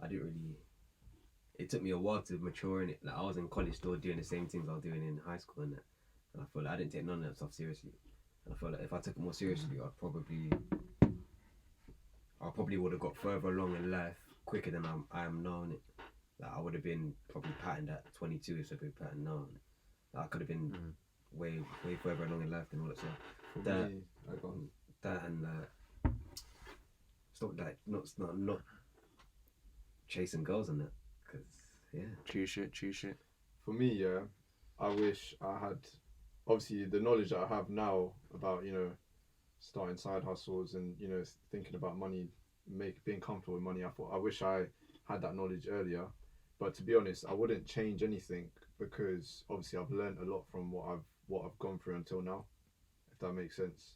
I didn't really. It took me a while to mature in it. Like I was in college still doing the same things I was doing in high school and that, and I feel like I didn't take none of that stuff seriously. And I feel like if I took it more seriously, I probably would have got further along in life quicker than I am now. In it, like I would have been probably patterned at 22 instead of patterned now. Like, I could have been way further along in life than all that stuff. For that- me, I got That and stop like not chasing girls and that, because True shit. for me, yeah, I wish I had obviously the knowledge that I have now about starting side hustles and thinking about money, being comfortable with money. I wish I had that knowledge earlier, but to be honest, I wouldn't change anything because obviously I've learned a lot from what I've gone through until now, if that makes sense.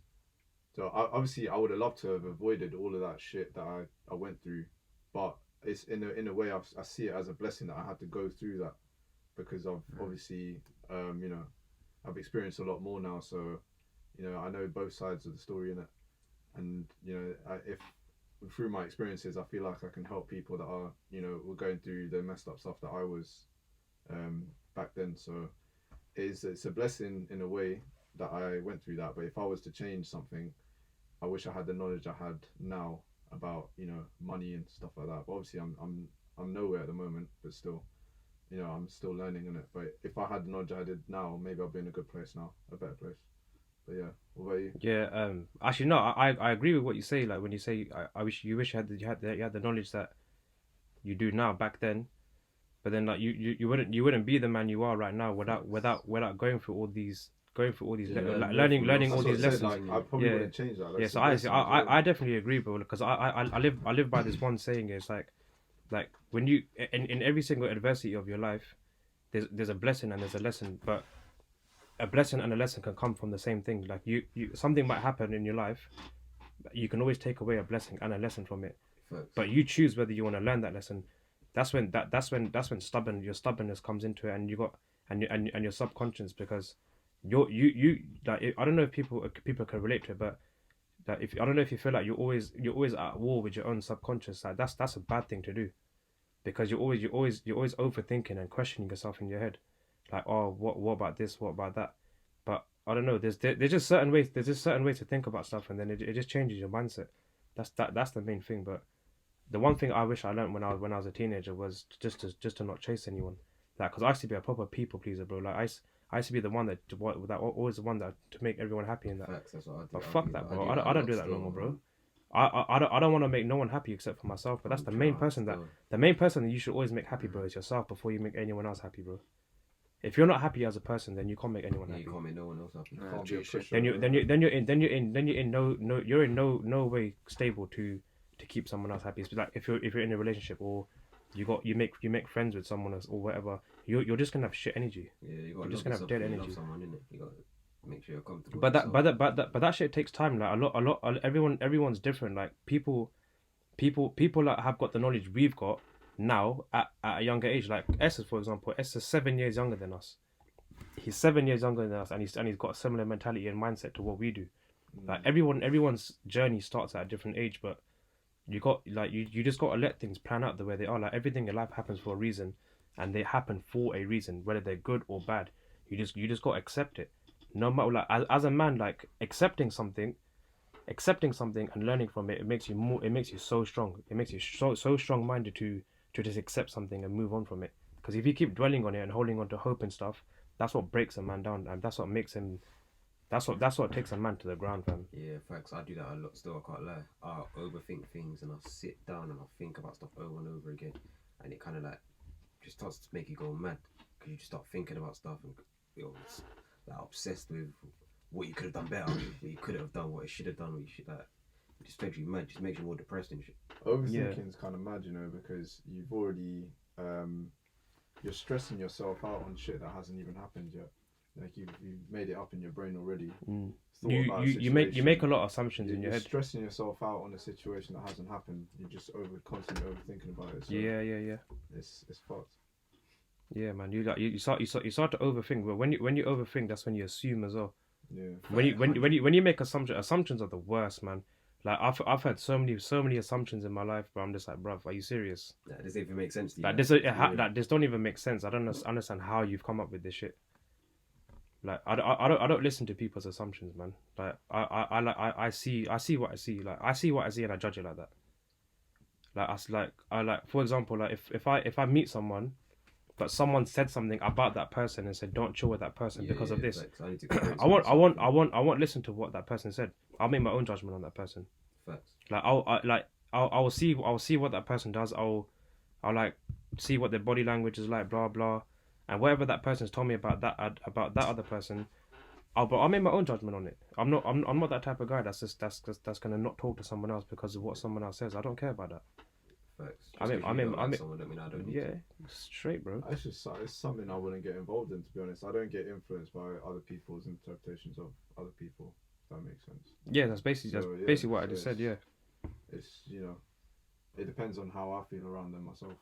So obviously I would have loved to have avoided all of that shit that I went through, but it's in a way I see it as a blessing that I had to go through that because I've obviously I've experienced a lot more now, so I know both sides of the story in it, and if through my experiences I feel like I can help people that are were going through the messed up stuff that I was back then. So it's a blessing in a way that I went through that, but if I was to change something, I wish I had the knowledge I had now about money and stuff like that. But obviously I'm nowhere at the moment, but still I'm still learning in it. But if I had the knowledge I did now, maybe I'll be in a good place now, a better place. But yeah, what about you? Yeah. Actually, no. I agree with what you say. Like when you say, I wish you had the knowledge that you do now back then. But then like you wouldn't be the man you are right now without going through all these learning all That's what these I said, lessons. like, I probably Yeah. wouldn't change that. Like, Yeah, it's so a I lesson as well. I definitely agree, bro. Because I live by this one saying. It's like when you in every single adversity of your life, there's a blessing and there's a lesson, but a blessing and a lesson can come from the same thing. Like you something might happen in your life, you can always take away a blessing and a lesson from it, Facts. but you choose whether you want to learn that lesson. That's when your stubbornness comes into it, and you got and your subconscious, because you like, I don't know if people can relate to it, but that if I don't know if you feel like you're always at war with your own subconscious. Like that's a bad thing to do, because you're always overthinking and questioning yourself in your head, like, oh, what about this, what about that. But I don't know, there's just certain ways to think about stuff, and then it just changes your mindset. That's the main thing. But the one thing I wish I learned when I was a teenager was just to not chase anyone, like, because I used to be a proper people pleaser, bro. Like I used to be the one that always the one that to make everyone happy in that. Facts, that's what I do. But I fuck do that, I bro. do I don't a do lot that no still, more, bro. man. I don't want to make no one happy except for myself. But that's the main person that you should always make happy, bro, is yourself before you make anyone else happy, bro. If you're not happy as a person, then you can't make anyone Yeah, happy. you can't make no one else happy. Nah, Can't be true a shit. pusher, Then bro. you're in no way stable to keep someone else happy. It's like if you're in a relationship, or you make friends with someone else or whatever, you're just gonna have shit energy. Yeah, you You're got just to gonna have dead love energy. someone, innit? You got to make sure you're comfortable. But with yourself. but that shit takes time. Like everyone's different. Like people that have got the knowledge we've got now at a younger age. Like Esther, for example. Esther's 7 years younger than us. He's 7 years younger than us, and he's got a similar mentality and mindset to what we do. Like everyone's journey starts at a different age, but you got like you just got to let things plan out the way they are. Like everything in life happens for a reason, and they happen for a reason, whether they're good or bad. You just got to accept it. No matter, like, as a man, like accepting something and learning from it, it makes you so strong. It makes you so strong minded to just accept something and move on from it. Because if you keep dwelling on it and holding on to hope and stuff, that's what breaks a man down, and that's what makes him. That's what takes a man to the ground, fam. Yeah, facts. I do that a lot still, I can't lie. I'll overthink things and I'll sit down and I'll think about stuff over and over again. And it kind of like just starts to make you go mad, because you just start thinking about stuff and you're like obsessed with what you could have done better, what you could have done, what you should have done, what you should, like, it just makes you mad, just makes you more depressed and shit. Overthinking is kind of mad, you know, because you've already you're stressing yourself out on shit that hasn't even happened yet. Like you've made it up in your brain already. Thought about a You make situation. a lot of assumptions in your You're head. stressing yourself out on a situation that hasn't happened. You're just constantly overthinking about it. So Yeah. It's fucked. Yeah, man. You start to overthink, but when you overthink, that's when you assume as well. Yeah. When you make assumptions are the worst, man. Like I've had so many assumptions in my life, but I'm just like, bruv, are you serious? Like, does it even make sense to you? Like this don't even make sense. I don't understand how you've come up with this shit. Like I don't listen to people's assumptions, man. Like I see what I see. Like I see what I see and I judge it like that. Like for example, like if I meet someone, but someone said something about that person and said don't chill with that person because of this. Facts. I need to I won't listen to what that person said. I'll make my own judgment on that person. Facts. Like I'll see what that person does. I'll like see what their body language is like, blah blah, and whatever that person's told me about that other person, I'll make my own judgment on it. I'm not that type of guy that's gonna not talk to someone else because of what someone else says. I don't care about that. Facts. I mean, someone, I mean, I don't need yeah, to. straight, bro. It's something I wouldn't get involved in, to be honest. I don't get influenced by other people's interpretations of other people. If that makes sense. Yeah, that's basically what I just said. Yeah. It's, you know, it depends on how I feel around them myself.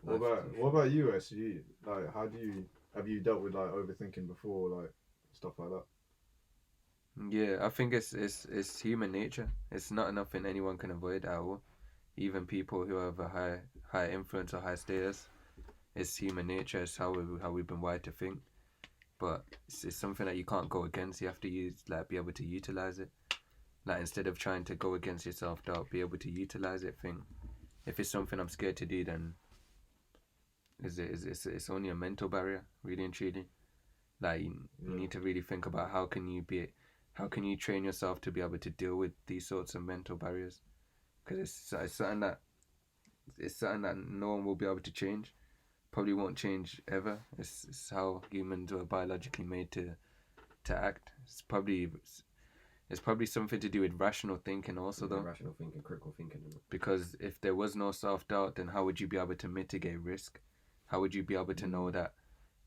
Life What about you, S? Like, have you dealt with like overthinking before, like stuff like that? Yeah, I think it's human nature. It's not nothing anyone can avoid at all. Even people who have a high influence or high status, it's human nature. It's how we've been wired to think. But it's something that you can't go against. You have to be able to utilize it. Like, instead of trying to go against your self-doubt, be able to utilize it. Think, if it's something I'm scared to do, then it's only a mental barrier, really and truly. Like, you need to really think about how can you train yourself to be able to deal with these sorts of mental barriers, because it's something that no one will be able to change. probably won't change ever. It's how humans were biologically made to act. It's probably something to do with rational thinking also, though. Rational thinking, critical thinking. Because if there was no self-doubt, then how would you be able to mitigate risk? How would you be able to know that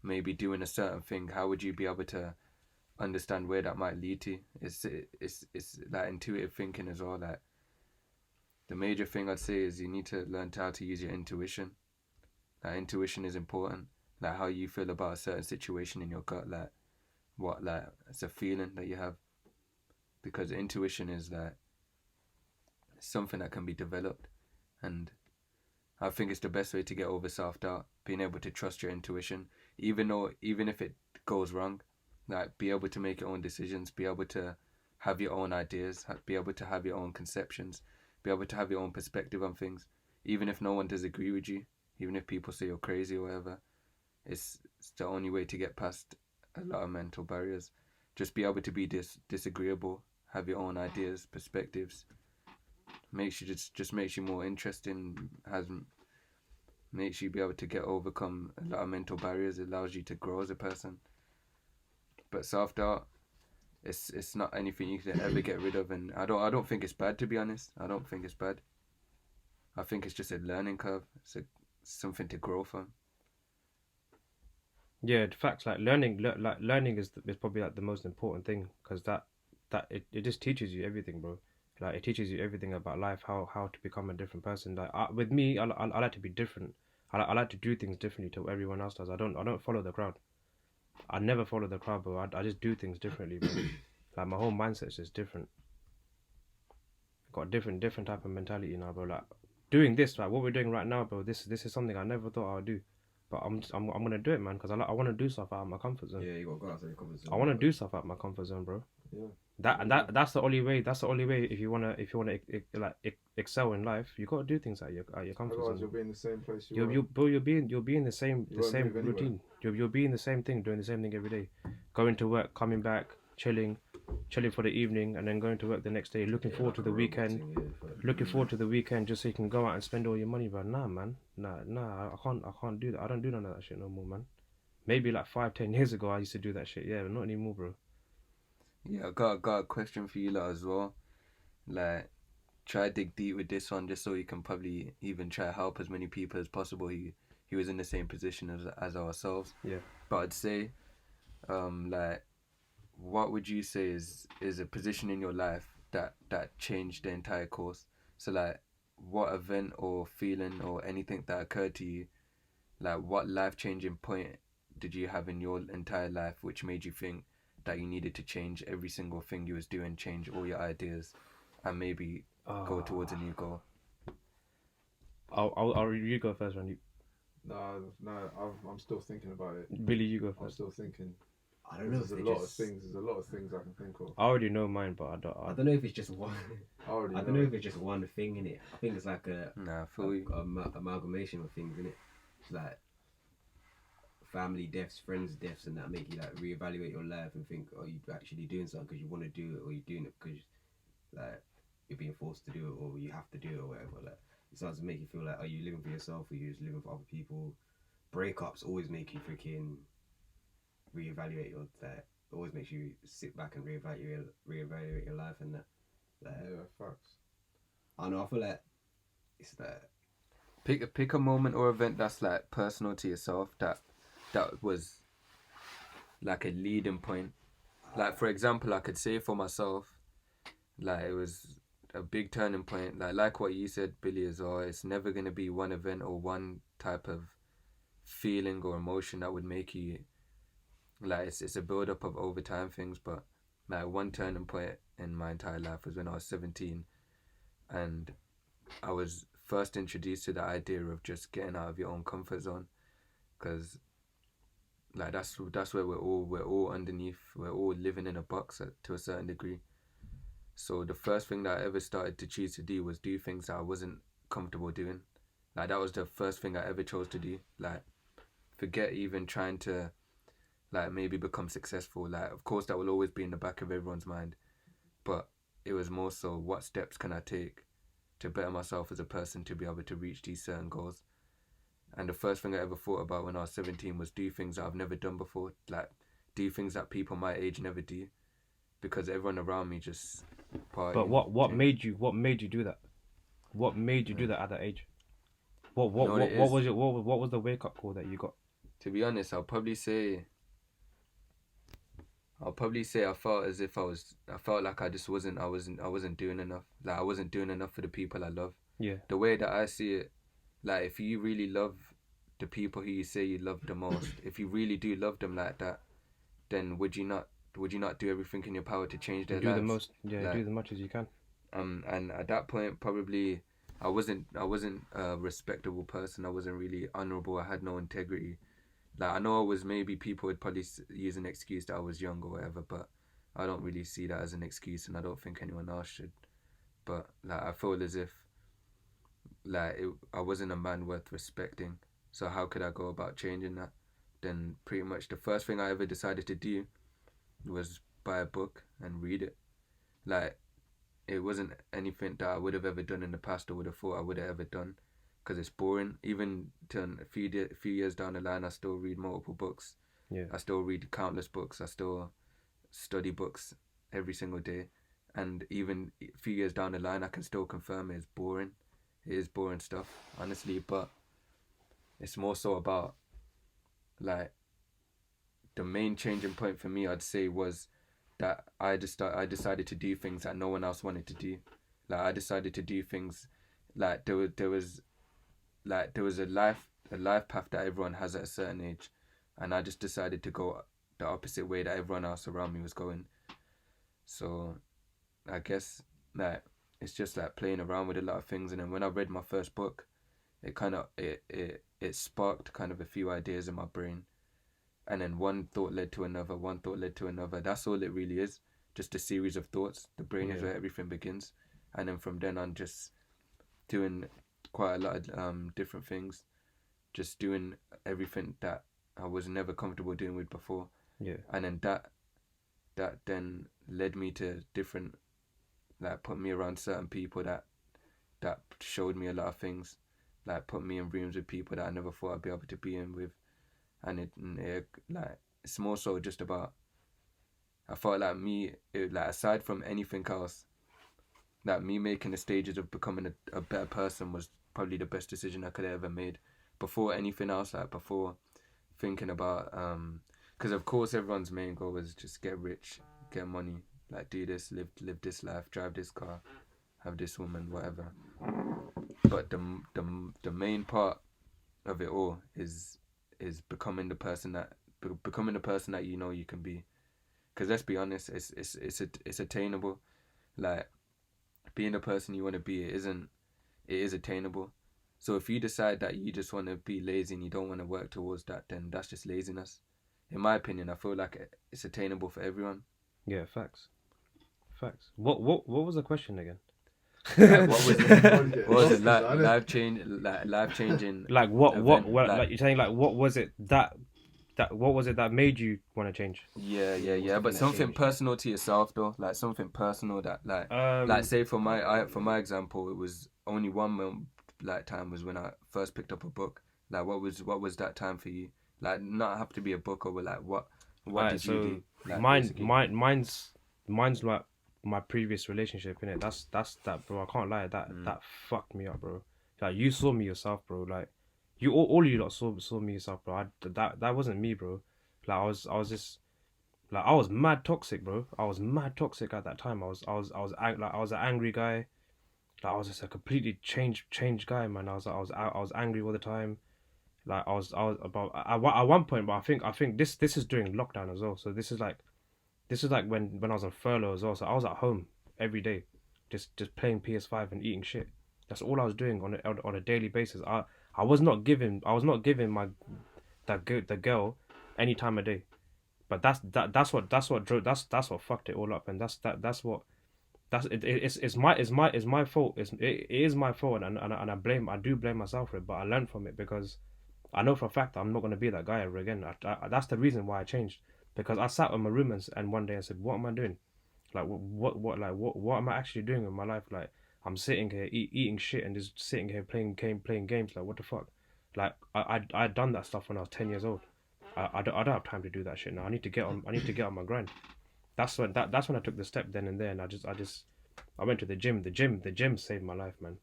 maybe doing a certain thing, how would you be able to understand where that might lead to? It's like intuitive thinking as well. Like, the major thing I'd say is you need to learn how to use your intuition. Like, intuition is important. Like, how you feel about a certain situation in your gut, like it's a feeling that you have. Because intuition is like something that can be developed, and I think it's the best way to get over self-doubt, being able to trust your intuition, even if it goes wrong. Like, be able to make your own decisions, be able to have your own ideas, be able to have your own conceptions, be able to have your own perspective on things, even if no one does agree with you, even if people say you're crazy or whatever. It's the only way to get past a lot of mental barriers. Just be able to be disagreeable, have your own ideas, perspectives. Makes you just makes you more interesting. Makes you be able to overcome a lot of mental barriers. It allows you to grow as a person. But self-doubt, it's not anything you can ever get rid of, and I don't think it's bad, to be honest. I don't think it's bad. I think it's just a learning curve. It's something to grow from. Yeah, the facts, like learning is probably like the most important thing, because it just teaches you everything, bro. Like, it teaches you everything about life, how to become a different person. Like, with me, I like to be different. I like to do things differently to what everyone else does. I don't follow the crowd. I never follow the crowd, bro. I just do things differently, bro. Like, my whole mindset's just different. Got a different type of mentality now, bro. Like, doing this, like what we're doing right now, bro. This is something I never thought I would do. But I'm gonna do it, man, because I want to do stuff out of my comfort zone. Yeah, you gotta go outside your comfort zone. I want to do stuff out of my comfort zone, bro. Yeah. That's the only way. That's the only way. If you wanna excel in life, you gotta do things out your comfort Otherwise, zone. you'll be in the same place you were. Bro, you'll be in the same You won't move anywhere. routine. You'll be in the same thing, doing the same thing every day, going to work, coming back, chilling for the evening, and then going to work the next day, looking forward to the weekend. Looking forward to the weekend just so you can go out and spend all your money, bro. Nah, man. Nah, I can't do that. I don't do none of that shit no more, man. Maybe like 5-10 years ago I used to do that shit, yeah, but not anymore, bro. Yeah, I got a question for you lot as well. Like, try to dig deep with this one, just so you can probably even try to help as many people as possible. He was in the same position as ourselves. Yeah. But I'd say, like, what would you say is a position in your life that changed the entire course? So, like, what event or feeling or anything that occurred to you, like, what life-changing point did you have in your entire life which made you think that you needed to change every single thing you was doing, change all your ideas, and maybe go towards a new goal? You go first, Randy. No, I'm still thinking about it. Billy, you go I'm first. still thinking. I don't know. There's a lot of things. There's a lot of things I can think of. I already know mine, but I don't know if it's just one. I already I don't know if it's just one thing in it. I think it's like a amalgamation of things in it. It's like family deaths, friends deaths, and that make you like reevaluate your life and think, are you actually doing something because you want to do it, or you're doing it because like you're being forced to do it, or you have to do it, or whatever. Like, it starts to make you feel like, are you living for yourself, or are you just living for other people? Breakups always make you freaking reevaluate your that always makes you sit back and reevaluate your life, and that. Like, Yeah, facts. I know. I feel like it's that. Pick a moment or event that's like personal to yourself that was like a leading point. Like, for example, I could say for myself, like, it was a big turning point. Like what you said, Billy, as well. It's never gonna be one event or one type of feeling or emotion that would make you, like, it's a build up of over time things. But like, one turning point in my entire life was when I was 17, and I was first introduced to the idea of just getting out of your own comfort zone, because like that's where we're all underneath. We're all living in a box to a certain degree. So the first thing that I ever started to choose to do was do things that I wasn't comfortable doing. Like, that was the first thing I ever chose to do. Like, forget even trying to like maybe become successful. Like, of course that will always be in the back of everyone's mind, but it was more so, what steps can I take to better myself as a person to be able to reach these certain goals? And the first thing I ever thought about when I was 17 was do things that I've never done before, like do things that people my age never do, because everyone around me just party. But what made you do that? What made you do that at that age? What was the wake up call that you got? To be honest, I'll probably say I felt as if I felt like I wasn't doing enough. Like I wasn't doing enough for the people I love. Yeah. The way that I see it, like if you really love the people who you say you love the most, if you really do love them like that, then would you not do everything in your power to change their lives? Do the most, like, do as much as you can. And at that point, probably I wasn't a respectable person. I wasn't really honorable. I had no integrity. Like I know I was, maybe people would probably use an excuse that I was young or whatever, but I don't really see that as an excuse, and I don't think anyone else should. But like I feel as if I wasn't a man worth respecting. So how could I go about changing that? Then pretty much the first thing I ever decided to do was buy a book and read it. Like it wasn't anything that I would have ever done in the past or would have thought I would have ever done, because it's boring. Even to a few years down the line, I still read multiple books. Yeah. I still read countless books. I still study books every single day. And even a few years down the line, I can still confirm it's boring. It is boring stuff, honestly. But it's more so about, like, the main changing point for me, I'd say, was that I decided to do things that no one else wanted to do. Like I decided to do things, like there was a life path that everyone has at a certain age, and I just decided to go the opposite way that everyone else around me was going. So I guess like it's just like playing around with a lot of things. And then when I read my first book, it sparked kind of a few ideas in my brain. And then one thought led to another, That's all it really is. Just a series of thoughts. The brain is where everything begins. And then from then on, just doing quite a lot of different things. Just doing everything that I was never comfortable doing with before. Yeah. And then that then led me to different, like put me around certain people that showed me a lot of things. Like put me in rooms with people that I never thought I'd be able to be in with. And it like it's more so just about, I felt like like aside from anything else, that me making the stages of becoming a better person was probably the best decision I could have ever made. Before anything else, like before thinking about because of course everyone's main goal was just get rich, get money, like do this, live this life, drive this car, have this woman, whatever. But the main part of it all is becoming the person that you know you can be. Because let's be honest, it's attainable. Like being the person you want to be, it is attainable. So if you decide that you just want to be lazy and you don't want to work towards that, then that's just laziness. In my opinion, I feel like it's attainable for everyone. Yeah, facts. What was the question again? Like, what was it? Life changing. Like what event, like you're saying, like what was it that what was it that made you want to change? Yeah. But something personal to yourself though, like something personal that like say for my example, it was only one moment, like time was when I first picked up a book. Like what was that time for you? Like not have to be a book, or like what did you do? Like, mine's like my previous relationship, innit? That's that, bro. I can't lie, that fucked me up, bro. Like you saw me yourself, bro. Like you all you lot saw me yourself, bro. That wasn't me, bro. Like I was just like I was mad toxic, bro. I was mad toxic at that time. I was an angry guy. Like I was just a completely changed guy, man. I was angry all the time. Like I was about at one point, but I think this is during lockdown as well. So this is like when I was on furlough as well. So I was at home every day, just playing PS5 and eating shit. That's all I was doing on a daily basis. I was not giving the girl any time of day. But that's what fucked it all up, and it's my fault. It is my fault, and I do blame myself for it. But I learned from it, because I know for a fact I'm not gonna be that guy ever again. That's the reason why I changed, because I sat in my room and one day I said, what am I doing? Like what am I actually doing with my life? Like I'm sitting here eating shit and just sitting here playing games. Like what the fuck? Like I'd done that stuff when I was 10 years old. I don't have time to do that shit now. I need to get on my grind. That's when I took the step then and there, and I went to the gym. The gym saved my life, man.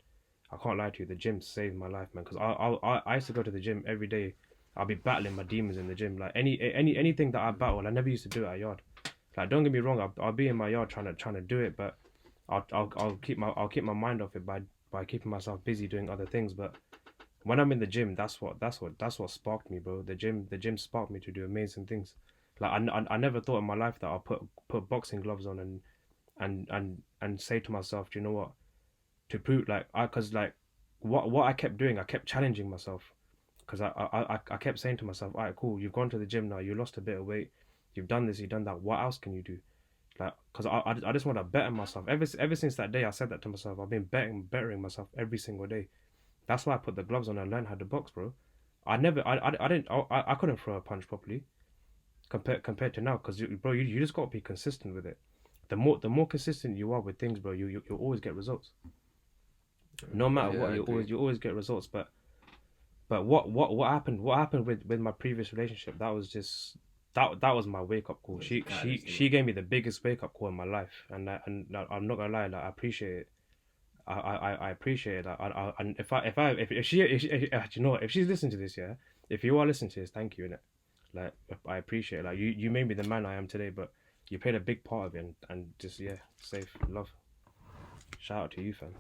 I can't lie to you. The gym saved my life, man. Because I used to go to the gym every day. I'll be battling my demons in the gym. Like anything that I battle, I never used to do it at yard. Like, don't get me wrong, I'll be in my yard trying to do it, but I'll keep my mind off it by keeping myself busy doing other things. But when I'm in the gym, that's what sparked me, bro. The gym sparked me to do amazing things. Like I never thought in my life that I'll put boxing gloves on and say to myself, do you know what? To prove because what I kept doing, I kept challenging myself, because I kept saying to myself, all right, cool, you've gone to the gym now, you lost a bit of weight, you've done this, you've done that. What else can you do? Like, because I just want to better myself. Ever since that day, I said that to myself. I've been bettering myself every single day. That's why I put the gloves on and learned how to box, bro. I couldn't throw a punch properly compared to now, because you just got to be consistent with it. The more consistent you are with things, bro, you'll always get results. No matter what, you always get results. But what happened with my previous relationship? That was just that was my wake up call. She gave me the biggest wake up call in my life, and I'm not gonna lie, like, I appreciate it. I appreciate it. And if she you know, if she's listening to this, yeah, if you are listening to this, thank you, innit? Like, I appreciate it. Like, you made me the man I am today, but you played a big part of it, and just, yeah, safe love. Shout out to you, fam.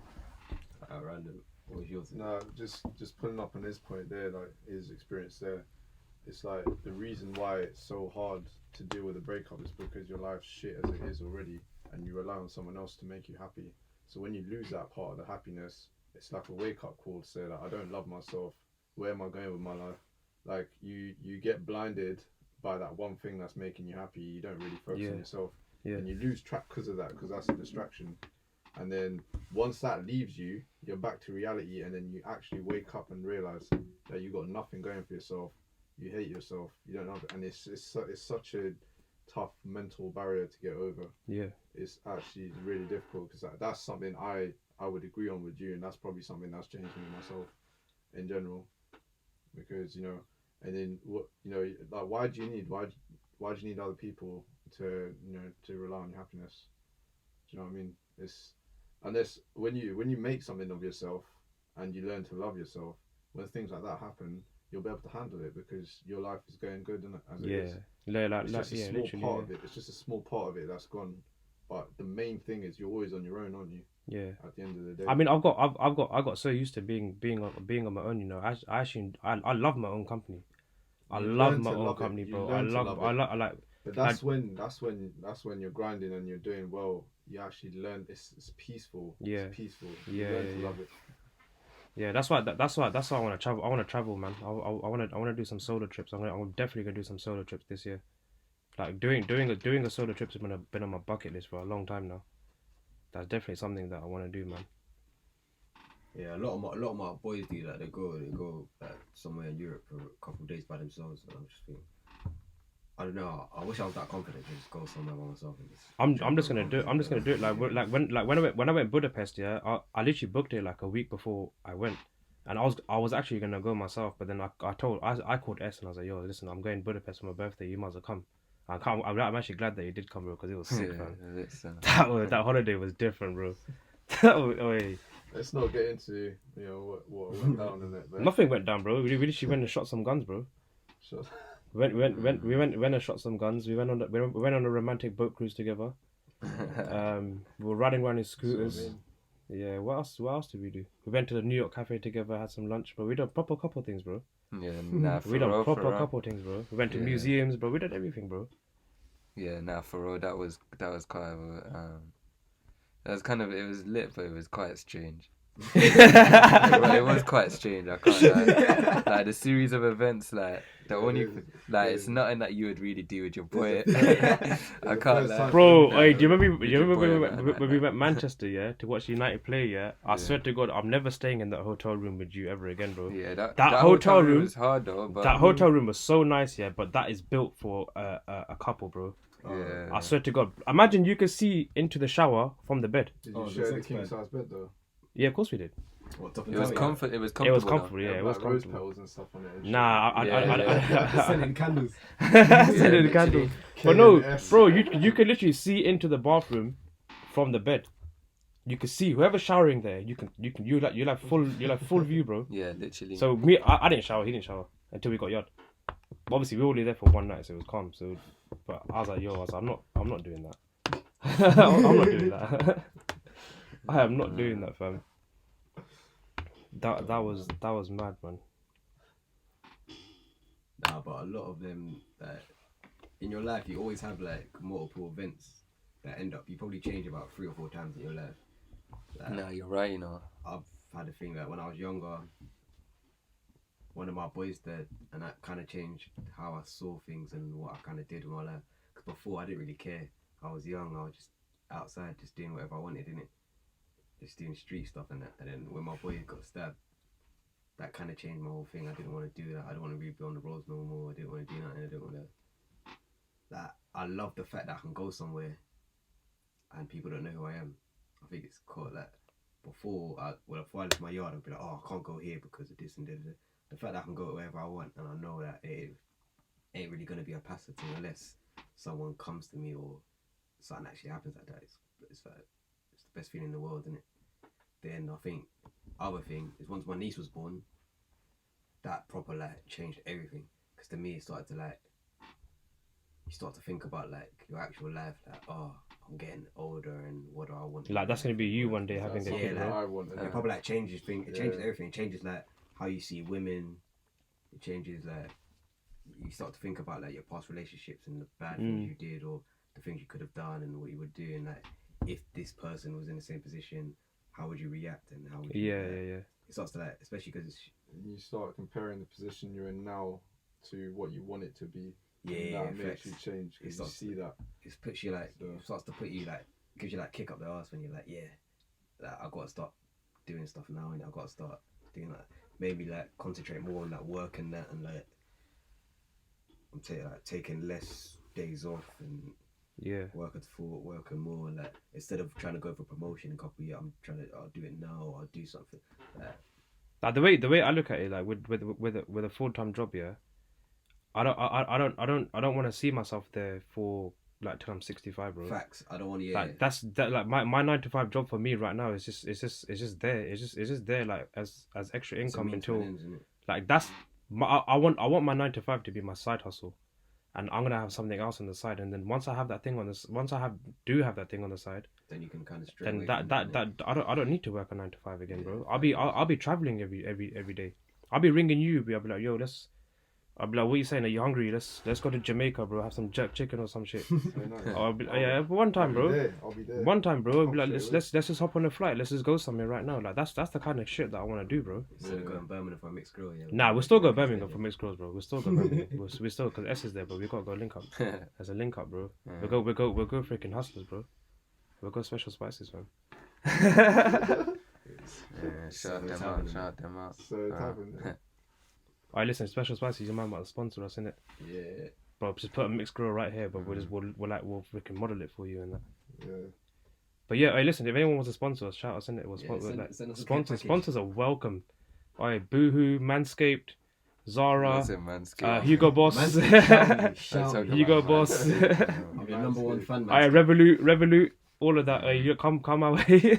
Random. What was yours? No, just pulling up on his point there, like his experience there. It's like the reason why it's so hard to deal with a breakup is because your life's shit as it is already, and you rely on someone else to make you happy. So when you lose that part of the happiness, it's like a wake up call to say that I don't love myself. Where am I going with my life? Like, you get blinded by that one thing that's making you happy. You don't really focus on yourself, and you lose track because of that, because that's a distraction. And then once that leaves you, you're back to reality, and then you actually wake up and realize that you got nothing going for yourself. You hate yourself. You don't know, and it's such a tough mental barrier to get over. Yeah, it's actually really difficult, because that's something I would agree on with you, and that's probably something that's changed me myself in general, because, you know, and then what, you know, like, why do you need other people to, you know, to rely on your happiness? Do you know what I mean? It's, unless when you make something of yourself and you learn to love yourself, when things like that happen, you'll be able to handle it, because your life is going good, isn't it? As it is. It's just a small part of it. It's just a small part of it that's gone. But the main thing is you're always on your own, aren't you? Yeah. At the end of the day. I mean, I got so used to being on my own. You know, I love my own company. I love my own company, bro. I like. But that's when you're grinding and you're doing well. You actually learn. It's peaceful. Yeah. It's peaceful. Yeah. You learn to love it. Yeah, that's why I want to travel. I want to travel, man. I want to do some solo trips. I'm definitely gonna do some solo trips this year. Like, doing a solo trip has been on my bucket list for a long time now. That's definitely something that I want to do, man. Yeah, a lot of my boys do that. They go like somewhere in Europe for a couple of days by themselves. And I'm just thinking, I don't know. I wish I was that confident to just go somewhere by myself and just. I'm just gonna do it. When I went Budapest, yeah, I literally booked it like a week before I went, and I was actually gonna go myself, but then I called S and I was like, yo, listen, I'm going to Budapest for my birthday. You might as well come. I'm actually glad that you did come, bro, because it was sick, man. That holiday was different, bro. Let's not get into, you know, what went down in it. But Nothing went down, bro. We literally went and shot some guns, bro. We went and shot some guns. We went on a romantic boat cruise together. We were riding around in scooters. Yeah, what else did we do? We went to the New York cafe together, had some lunch, but we did a proper couple things, bro. Yeah, we did a proper couple things, bro. We went to museums, bro. We did everything, bro. Yeah, for real, that was kind of it was lit, but it was quite strange. It was quite strange. I can't lie. Like, the series of events, like the only it's nothing that you would really do with your boy. I can't lie. Bro, hey, do you remember when we went Manchester, yeah, to watch United play, yeah? I swear to God, I'm never staying in that hotel room with you ever again, bro. Yeah, that hotel room was hard though. But that hotel room was so nice, yeah, but that is built for a couple, bro. Yeah. I swear to God, imagine you could see into the shower from the bed. Did you share the king size bed though? Yeah, of course we did. What, top and It was tummy? comfort. It was It comfortable. was though. comfortable, yeah, it was like rose comfortable. petals and stuff on it. And Nah, Yeah. Selling candles. Sending literally. candles. shit. But no, K&S. bro, you can literally see into the bathroom from the bed. You can see whoever's showering there. You like full view, bro. Yeah, literally. So me, I didn't shower. He didn't shower until we got yard. But obviously, we were only there for one night, so it was calm. So, but I was like, I'm not doing that. I'm not doing that. I am not doing that, fam. That was mad, man. Nah, but a lot of them, in your life, you always have like multiple events that end up. You probably change about 3 or 4 times in your life. Like, No, you're right. You know. I've had a thing that when I was younger, one of my boys died, and that kind of changed how I saw things and what I kind of did in my life. Because before, I didn't really care. I was young. I was just outside, just doing whatever I wanted, innit? Just doing street stuff and that. And then when my boy got stabbed, that kind of changed my whole thing. I didn't want to do that. I didn't want to really be on the roads no more. I didn't want to do nothing. I didn't want to. That I love the fact that I can go somewhere and people don't know who I am. I think it's cool. Like before I left my yard, I'd be like, oh, I can't go here because of this and that. The fact that I can go wherever I want and I know that it ain't really gonna be a passive thing unless someone comes to me or something actually happens like that. It's the best feeling in the world, isn't it? Then I think other thing is once my niece was born, that proper like changed everything. Because to me, it started to like, you start to think about like your actual life, like, oh, I'm getting older and what do I want? Like that's gonna be you one day having a That's kid, something bro. I want. It innit? probably like changes things. It changes Yeah. everything. It changes like how you see women. It changes like you start to think about like your past relationships and the bad things you did or the things you could have done and what you would do and like if this person was in the same position, how would you react and how would you? Yeah. It starts to like, especially because You start comparing the position you're in now to what you want it to be. and yeah, that makes facts. you change It because you starts see that. It puts you like So- it starts to put you like gives you like kick up the arse when you're like like, I gotta start doing stuff now and I gotta start doing that. Maybe like concentrate more on that work and that and like I'm taking less days off and Yeah. working more and like instead of trying to go for promotion in a couple of years, I'll do it now. I'll do something. Like the way I look at it, like with a full-time job, yeah. I don't want to see myself there for like till I'm 65, bro. Facts. I don't want to. Like like my 9 to 5 job for me right now is just there. It's just there like as extra income until like that's I want my 9 to 5 to be my side hustle, and I'm gonna have something else on the side. And then once I have that thing on this, once I do have that thing on the side, then you can kind of stray then away that from it, that I don't need to work a 9 to 5 again, Yeah, bro. I'll be traveling every day. I'll be ringing you. I'll be like, yo, I'll be like, what are you saying? Are you hungry? Let's go to Jamaica, bro. Have some jerk chicken or some shit. Very nice. Or I'll be, yeah, one time, bro. I'll be there. One time, bro. I'll be like, Okay, let's just hop on a flight. Let's just go somewhere right now. Like that's the kind of shit that I want to do, bro. Instead of Yeah. going Birmingham for a mixed grill, yeah. Nah, we'll still go Birmingham for mixed girls, bro. We'll still go Birmingham. we're still because S is there, but we gotta go link up. There's a link up, bro. We'll go freaking hustlers, bro. We'll go special spices, man. Yeah, shout them out. So it's happened. Alright, listen, special spices. You might want to sponsor us, innit? Yeah. Bro, just put a mixed grill right here, but we'll freaking model it for you and that. Yeah. But yeah, hey, listen, if anyone wants to sponsor us, shout us in it. We'll Yeah, send us a care package. sponsors are welcome. Alright, Boohoo, Manscaped, Zara, That's it, man. Hugo Boss, Shout me. Hugo Boss, I'm your number one fan, man. alright, Revolut, all of that. You come our way.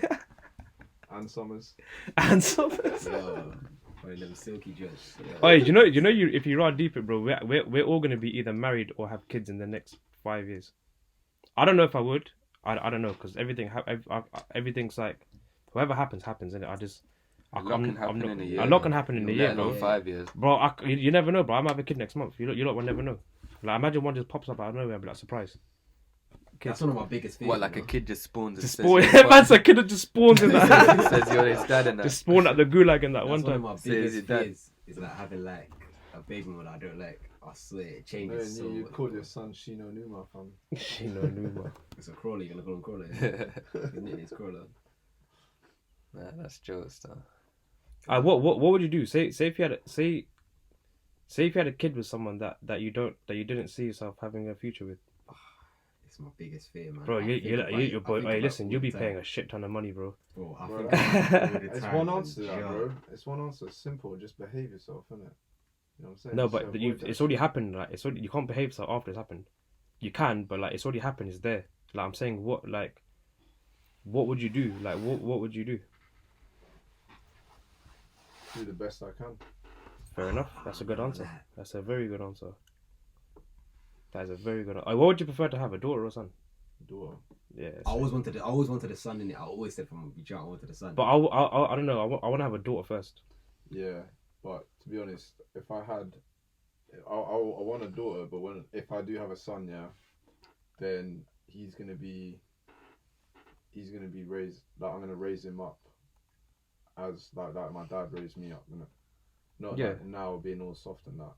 And Summers. And some. Yo, one of them silky dress. Alright, if you run deep it, bro, we're all gonna be either married or have kids in the next 5 years. I don't know if I would. I don't know because everything's like whatever happens, innit? A lot can happen in a year. A lot can happen in a year, Let bro. alone 5 years. Bro, you never know, bro. I might have a kid next month. You lot will never know. Like, imagine one just pops up out of nowhere and be like, surprise. That's one of my biggest fears. What, like bro. a kid just spawns and Just says, spawn. "Yo, Man's a kid that just spawns in that. says you're his dad and that. Just spawn at the gulag in that That's one one of time. my Says biggest your dad. fears is like having like a baby mother I don't like. I swear it No, changes so you much. call your son Shino Numa, fam. She no Numa. It's a crawler, you're gonna call him crawler. His nickname's crawler. Nah, that's jokes, though. What would you do? Say if you had a kid with someone that you didn't see yourself having a future with. It's my biggest fear, man. Bro, I think about it. your I boy. think Hey, about listen, it you'll all be the paying time. a shit ton of money, bro. Bro, I Bro, think about it all the It's time, one man. answer to that, Yeah. bro. It's one answer. It's simple. Just behave yourself, innit? You know what I'm saying? No, Just but avoid that it's shit. already happened. Like it's already, you can't behave so after it's happened. You can, but like it's already happened. It's there. Like I'm saying, what would you do? Like what would you do? Do the best I can. Fair enough. That's a good answer. That's a very good answer. That is a very good. What would you prefer to have, a daughter or son? Daughter. Yeah. I always wanted a son in it. I always said from a child I wanted a son. But I don't know. I want to have a daughter first. Yeah, but to be honest, if I had, I want a daughter. But if I do have a son, yeah, then he's gonna be raised. Like I'm gonna raise him up as like my dad raised me up, innit? Not Yeah. like now being all soft and that,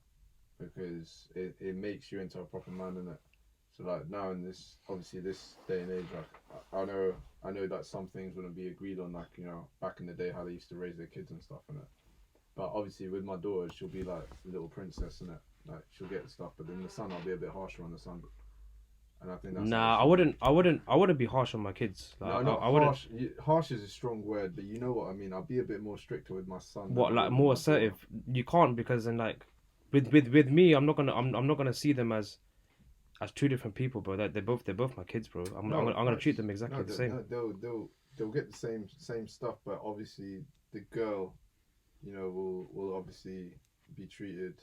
because it makes you into a proper man, innit? So like now in this day and age, like I know that some things wouldn't be agreed on, like, you know, back in the day how they used to raise their kids and stuff, innit? But obviously with my daughter, she'll be like a little princess, innit? Like she'll get the stuff, but then the son, I'll be a bit harsher on the son. And I think that's Nah, I wouldn't be harsh on my kids. Like, no, not I wouldn't. harsh. Harsh is a strong word, but you know what I mean. I'll be a bit more stricter with my son. What, than I like would more with my daughter. assertive? You can't, because then like with me, I'm not gonna see them as two different people, bro. They're both my kids, bro. I'm gonna treat them exactly the same. No, they'll get the same stuff, but obviously the girl, you know, will obviously be treated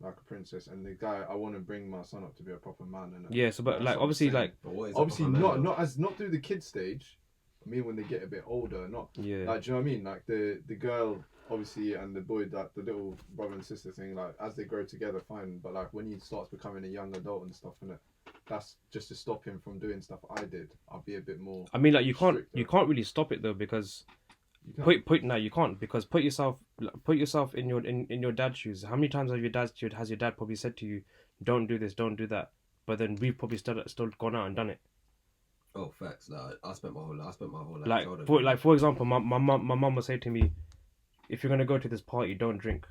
like a princess, and the guy, I want to bring my son up to be a proper man. And Yeah, so but that's like what I'm obviously saying. like But what is obviously a proper man, not through the kid stage. I mean, when they get a bit older, not yeah. like, do you know what I mean? Like the girl obviously and the boy, that the little brother and sister thing, like as they grow together, fine. But like when he starts becoming a young adult and stuff, innit? That's just to stop him from doing stuff I did. I'll be a bit more. I mean, like you stricter. can't really stop it though, because You can't. no, you can't, because put yourself in your dad's shoes. How many times has your dad probably said to you, "Don't do this, don't do that," but then we've probably still gone out and done it. Oh, facts. Like, I spent my whole life. childhood- For example, my mum would say to me, "If you're gonna go to this party, don't drink."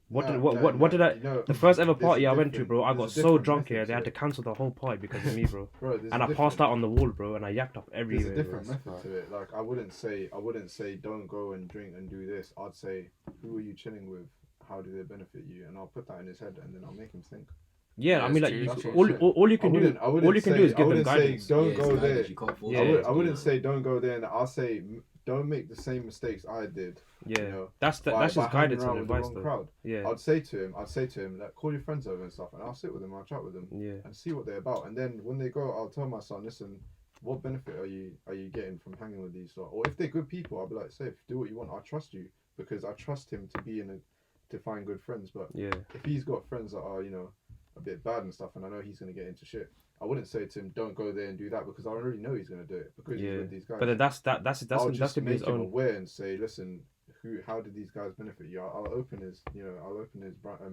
What did I? You know, The first ever there's party a I went to, different- bro, I there's got a so different drunk here, method they had to to cancel the whole party because of me, bro. Bro, there's And a I passed different- out on the wall, bro, and I yacked up everywhere. There's a different bro. method to it. Like I wouldn't say don't go and drink and do this. I'd say, who are you chilling with? How do they benefit you? And I'll put that in his head, and then I'll make him think. Yeah, I mean, like, That's true, that's true. all you can do, all you can do is give them guidance. Don't Yeah, it's go guidance, there. you can't force Yeah. it, I wouldn't you say don't go there, and I'll say don't make the same mistakes I did. Yeah, You know, that's by just hanging guidance around and with the advice, wrong though. crowd. Yeah, I'd say to him, like, call your friends over and stuff, and I'll sit with them, I'll chat with them, yeah, and see what they're about. And then when they go, I'll tell my son, listen, what benefit are you getting from hanging with these lot? Or if they're good people, I'll be like, safe, do what you want. I trust you because I trust him to find good friends. But yeah. if he's got friends that are, you know, a bit bad and stuff, and I know he's gonna get into shit, I wouldn't say to him, don't go there and do that, because I already know he's gonna do it because he's Yeah. with these guys. But then that's I'll gonna just be make his him own. aware and say, listen, how did these guys benefit you? I'll open his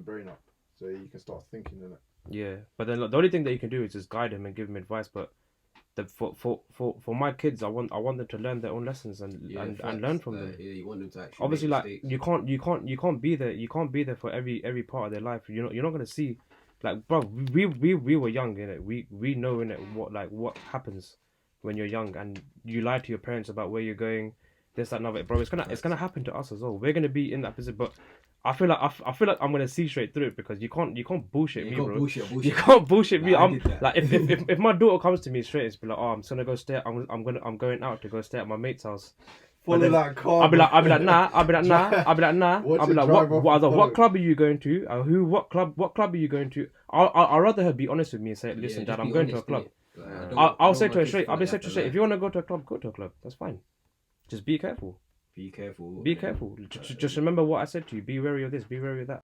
brain up so he can start thinking in it. Yeah, but then the only thing that you can do is just guide him and give him advice. But for my kids, I want them to learn their own lessons and learn from them. Yeah, you want them to actually. Obviously, make like mistakes. you can't be there for every part of their life. You're not gonna see, like, bro, we were young, innit? We know, innit, what happens when you're young and you lie to your parents about where you're going, this, that, and other. Bro, it's gonna happen to us as well. We're gonna be in that position, but I feel like I'm gonna see straight through it, because you can't bullshit You me, can't bro. bullshit. You can't bullshit me. Nah, I I'm did that. like, if my daughter comes to me straight, it's be like, oh, I'm just gonna go stay. I'm going out to go stay at my mate's house. Follow then that car. I'll be like, nah. I'll be like, nah. Watch I'll be it like, drive off and follow. what club are you going to? What club are you going to? I'd rather her be honest with me and say, listen, Yeah, Dad, just I'm be going to a honest, club. innit? Like, I I'll don't- I'll I don't say want to her kids straight. I'll be feel say like to her that, straight. like, If you want to go to a club, go to a club. That's fine. Just be careful. Be careful. Be careful. Just remember what I said to you. Be wary of this. Be wary of that.